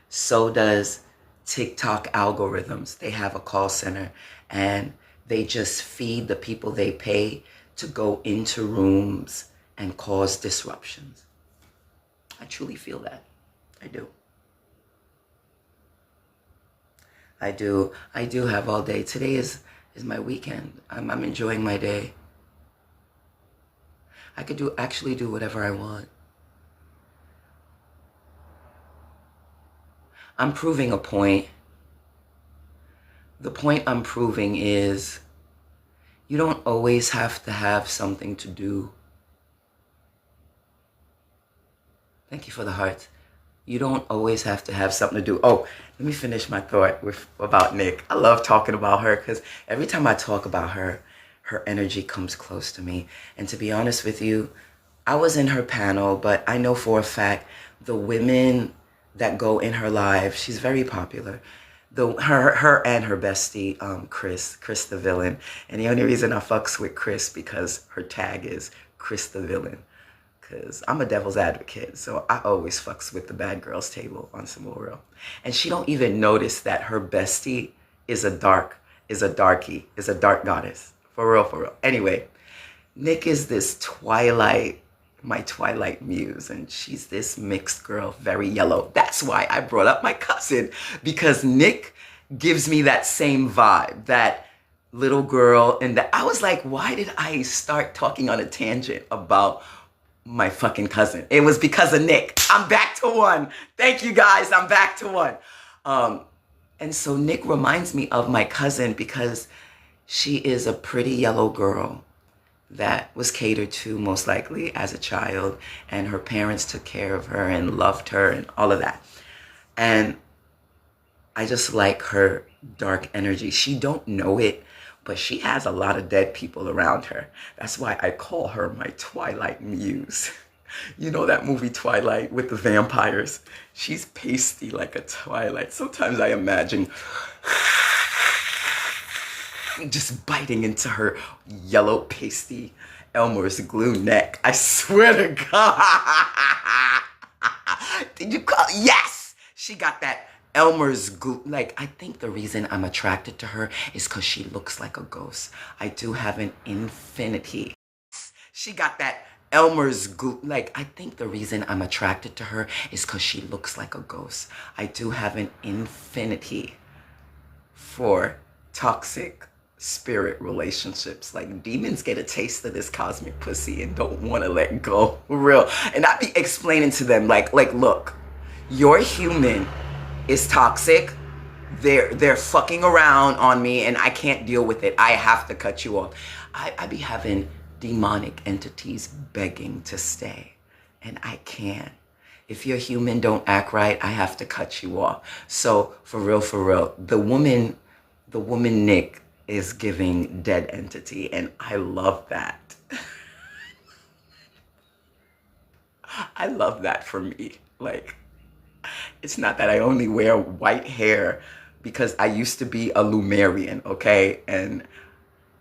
so does TikTok algorithms. They have a call center and they just feed the people they pay to go into rooms and cause disruptions. I truly feel that. I do. I do have all day. Today is my weekend. I'm enjoying my day. I could actually do whatever I want. I'm proving a point. The point I'm proving is you don't always have to have something to do. Thank you for the heart. You don't always have to have something to do. Oh, let me finish my thought about Nick. I love talking about her because every time I talk about her, her energy comes close to me. And to be honest with you, I was in her panel, but I know for a fact the women that go in her live, she's very popular. Her and her bestie, Chris the villain. And the only reason I fucks with Chris because her tag is Chris the villain. Because I'm a devil's advocate, so I always fucks with the bad girls table on some real. And she don't even notice that her bestie is a dark goddess. For real, for real. Anyway, Nick is this my twilight muse, and she's this mixed girl, very yellow. That's why I brought up my cousin, because Nick gives me that same vibe, that little girl, and that I was like, why did I start talking on a tangent about my fucking cousin? It was because of Nick. I'm back to one. Thank you guys, I'm back to one. And so Nick reminds me of my cousin because she is a pretty yellow girl that was catered to most likely as a child, and her parents took care of her and loved her and all of that. And I just like her dark energy. She don't know it, but she has a lot of dead people around her. That's why I call her my Twilight muse. You know that movie Twilight with the vampires? She's pasty like a Twilight. Sometimes I imagine just biting into her yellow pasty Elmer's glue neck. I swear to God. Did you call? Yes! She got that Elmer's glue. Like, I think the reason I'm attracted to her is because she looks like a ghost. I do have an infinity. She got that Elmer's glue. Like, I think the reason I'm attracted to her is because she looks like a ghost. I do have an infinity for toxic spirit relationships. Like, demons get a taste of this cosmic pussy and don't want to let go. For real. And I be explaining to them, like, look, your human is toxic. They're fucking around on me and I can't deal with it. I have to cut you off. I be having demonic entities begging to stay, and I can't. If your human don't act right, I have to cut you off. So for real, the woman Nick is giving dead entity, and I love that. I love that for me. Like, it's not that I only wear white hair because I used to be a Lumerian, okay? And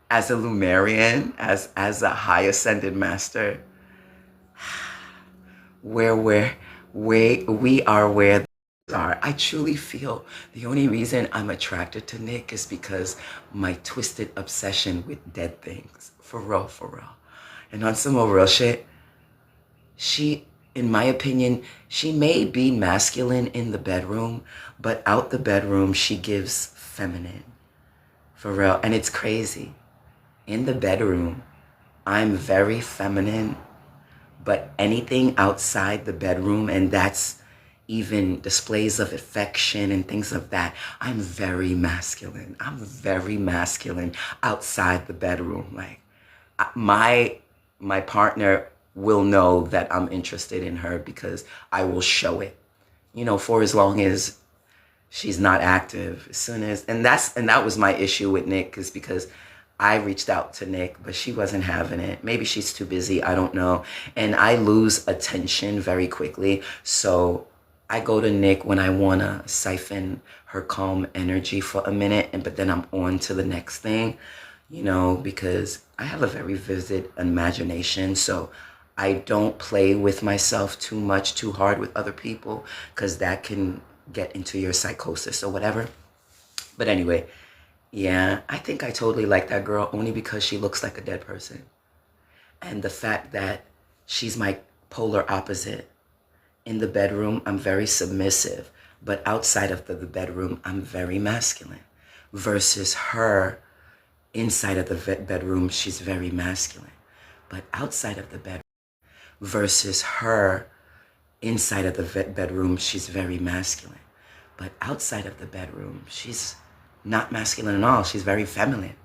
as a Lumerian, as a high ascended master, where we are where they are. I truly feel the only reason I'm attracted to Nick is because my twisted obsession with dead things. For real, for real. And on some more real shit, she, in my opinion, she may be masculine in the bedroom, but out the bedroom, she gives feminine. For real. And it's crazy. In the bedroom, I'm very feminine, but anything outside the bedroom, and that's even displays of affection and things of that, I'm very masculine. I'm very masculine outside the bedroom. Like, my partner will know that I'm interested in her because I will show it, you know, for as long as she's not active. As soon as, and that was my issue with Nick, is because I reached out to Nick, but she wasn't having it. Maybe she's too busy, I don't know. And I lose attention very quickly. So I go to Nick when I want to siphon her calm energy for a minute, but then I'm on to the next thing, you know, because I have a very vivid imagination. So I don't play with myself too much, too hard with other people, because that can get into your psychosis or whatever. But anyway, yeah, I think I totally like that girl only because she looks like a dead person. And the fact that she's my polar opposite. In the bedroom, I'm very submissive, but outside of the bedroom, I'm very masculine. Versus her, inside of the bedroom, she's very masculine. But outside of the bedroom, versus her, inside of the bedroom, she's very masculine. But outside of the bedroom, she's not masculine at all. She's very feminine.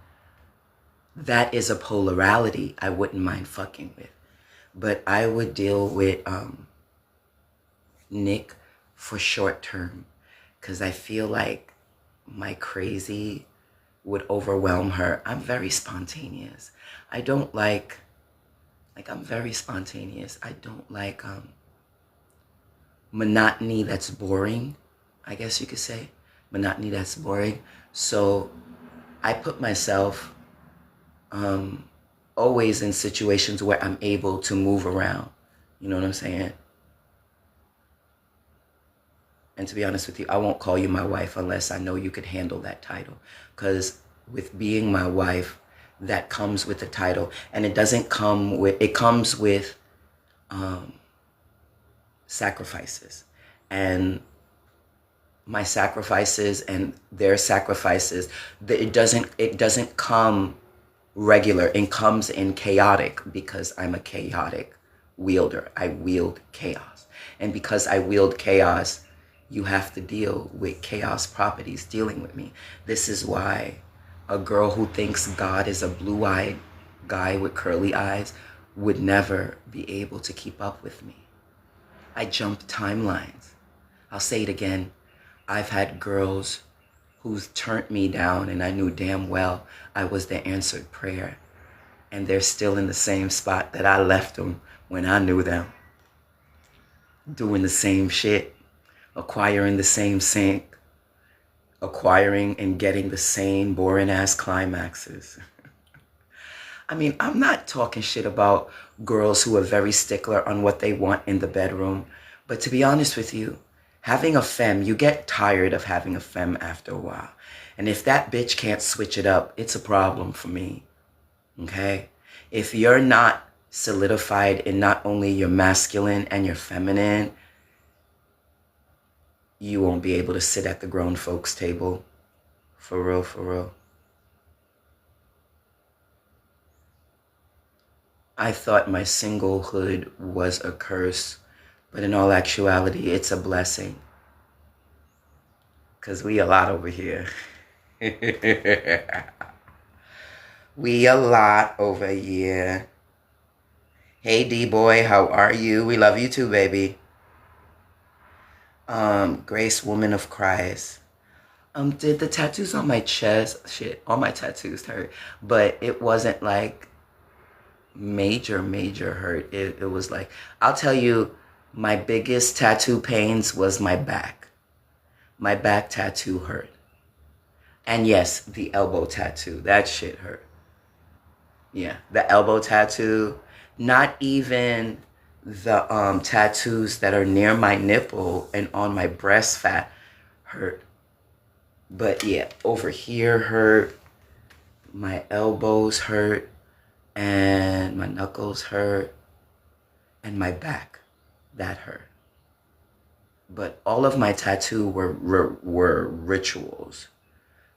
That is a polarity I wouldn't mind fucking with. But I would deal with Nick for short term, because I feel like my crazy would overwhelm her. I'm very spontaneous. I don't like I'm very spontaneous. I don't like monotony that's boring, I guess you could say. Monotony that's boring. So I put myself always in situations where I'm able to move around. You know what I'm saying? And to be honest with you, I won't call you my wife unless I know you could handle that title. Because with being my wife, that comes with the title. And it doesn't come with, it comes with sacrifices. And my sacrifices and their sacrifices, it doesn't come regular. It comes in chaotic, because I'm a chaotic wielder. I wield chaos. And because I wield chaos, you have to deal with chaos properties dealing with me. This is why a girl who thinks God is a blue-eyed guy with curly eyes would never be able to keep up with me. I jump timelines. I'll say it again. I've had girls who's turned me down, and I knew damn well I was the answered prayer. And they're still in the same spot that I left them when I knew them. Doing the same shit. Acquiring the same sink, acquiring and getting the same boring ass climaxes. I mean, I'm not talking shit about girls who are very stickler on what they want in the bedroom, but to be honest with you, having a femme, you get tired of having a femme after a while. And if that bitch can't switch it up, it's a problem for me, okay? If you're not solidified in not only your masculine and your feminine, you won't be able to sit at the grown folks' table. For real, for real. I thought my singlehood was a curse, but in all actuality, it's a blessing. Because we a lot over here. We a lot over here. Hey, D-boy, how are you? We love you too, baby. Grace, woman of Christ. Did the tattoos on my chest, shit, all my tattoos hurt, but it wasn't like major hurt. It was like, I'll tell you, My biggest tattoo pains was my back. My back tattoo hurt. And yes, the elbow tattoo. That shit hurt. Yeah, the elbow tattoo. Not even the tattoos that are near my nipple and on my breast fat hurt. But yeah, over here hurt. My elbows hurt. And my knuckles hurt. And my back. That hurt. But all of my tattoos were rituals.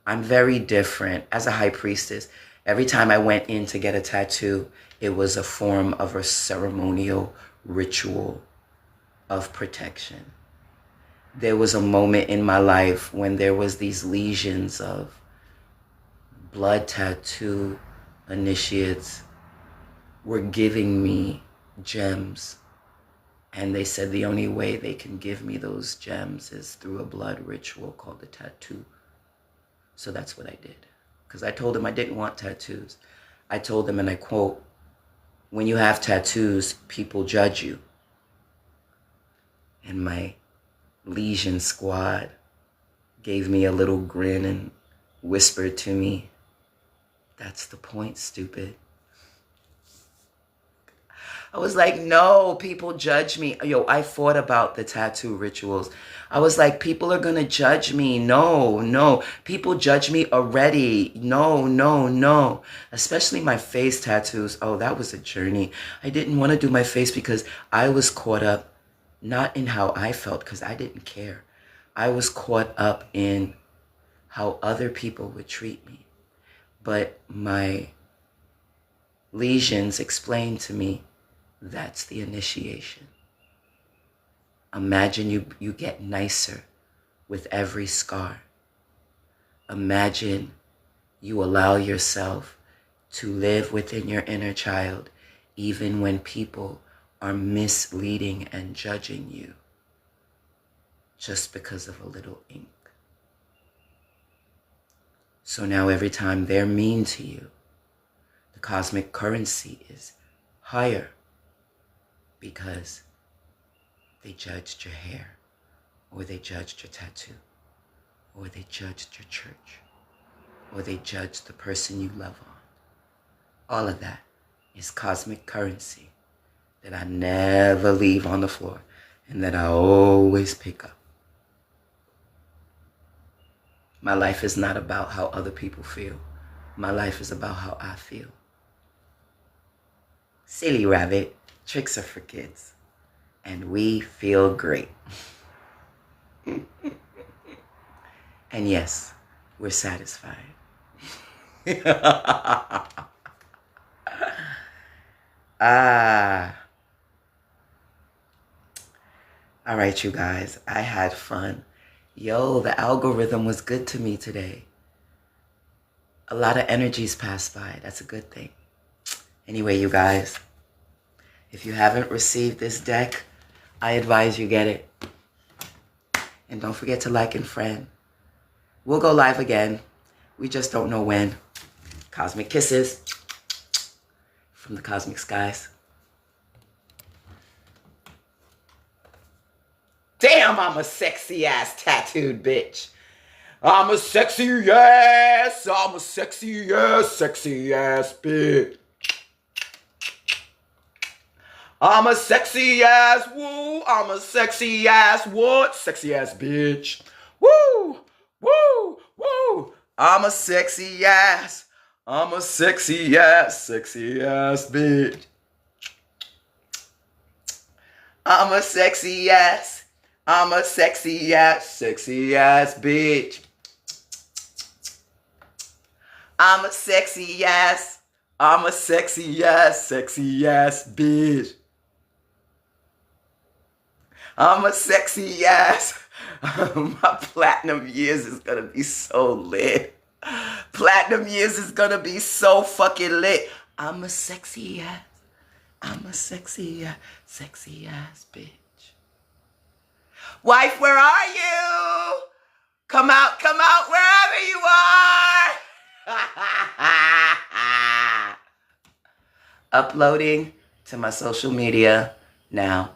I'm very different. As a high priestess, every time I went in to get a tattoo, it was a form of a ceremonial ritual of protection. There was a moment in my life when there was these legions of blood tattoo initiates were giving me gems. And they said the only way they can give me those gems is through a blood ritual called a tattoo. So that's what I did. Because I told them I didn't want tattoos. I told them, and I quote, "When you have tattoos, people judge you." And my legion squad gave me a little grin and whispered to me, "That's the point, stupid." I was like, no, people judge me. Yo, I fought about the tattoo rituals. I was like, people are going to judge me. No. People judge me already. No. Especially my face tattoos. Oh, that was a journey. I didn't want to do my face because I was caught up, not in how I felt, because I didn't care. I was caught up in how other people would treat me. But my legions explained to me, that's the initiation. Imagine you get nicer with every scar. Imagine you allow yourself to live within your inner child even when people are misleading and judging you just because of a little ink. So now every time they're mean to you, the cosmic currency is higher. Because they judged your hair, or they judged your tattoo, or they judged your church, or they judged the person you love on. All of that is cosmic currency that I never leave on the floor and that I always pick up. My life is not about how other people feel. My life is about how I feel. Silly rabbit. Tricks are for kids. And we feel great. And yes, we're satisfied. All right, you guys. I had fun. Yo, the algorithm was good to me today. A lot of energies passed by. That's a good thing. Anyway, you guys. If you haven't received this deck, I advise you get it. And don't forget to like and friend. We'll go live again. We just don't know when. Cosmic kisses from the cosmic skies. Damn, I'm a sexy ass tattooed bitch. I'm a sexy ass bitch. I'm a sexy ass, woo. I'm a sexy ass, what? Sexy ass bitch. Woo. I'm a sexy ass. I'm a sexy ass bitch. I'm a sexy ass. I'm a sexy ass bitch. I'm a sexy ass. I'm a sexy ass bitch. I'm a sexy ass. My platinum years is gonna be so lit. Platinum years is gonna be so fucking lit. I'm a sexy ass. I'm a sexy ass bitch. Wife, where are you? Come out wherever you are. Uploading to my social media now.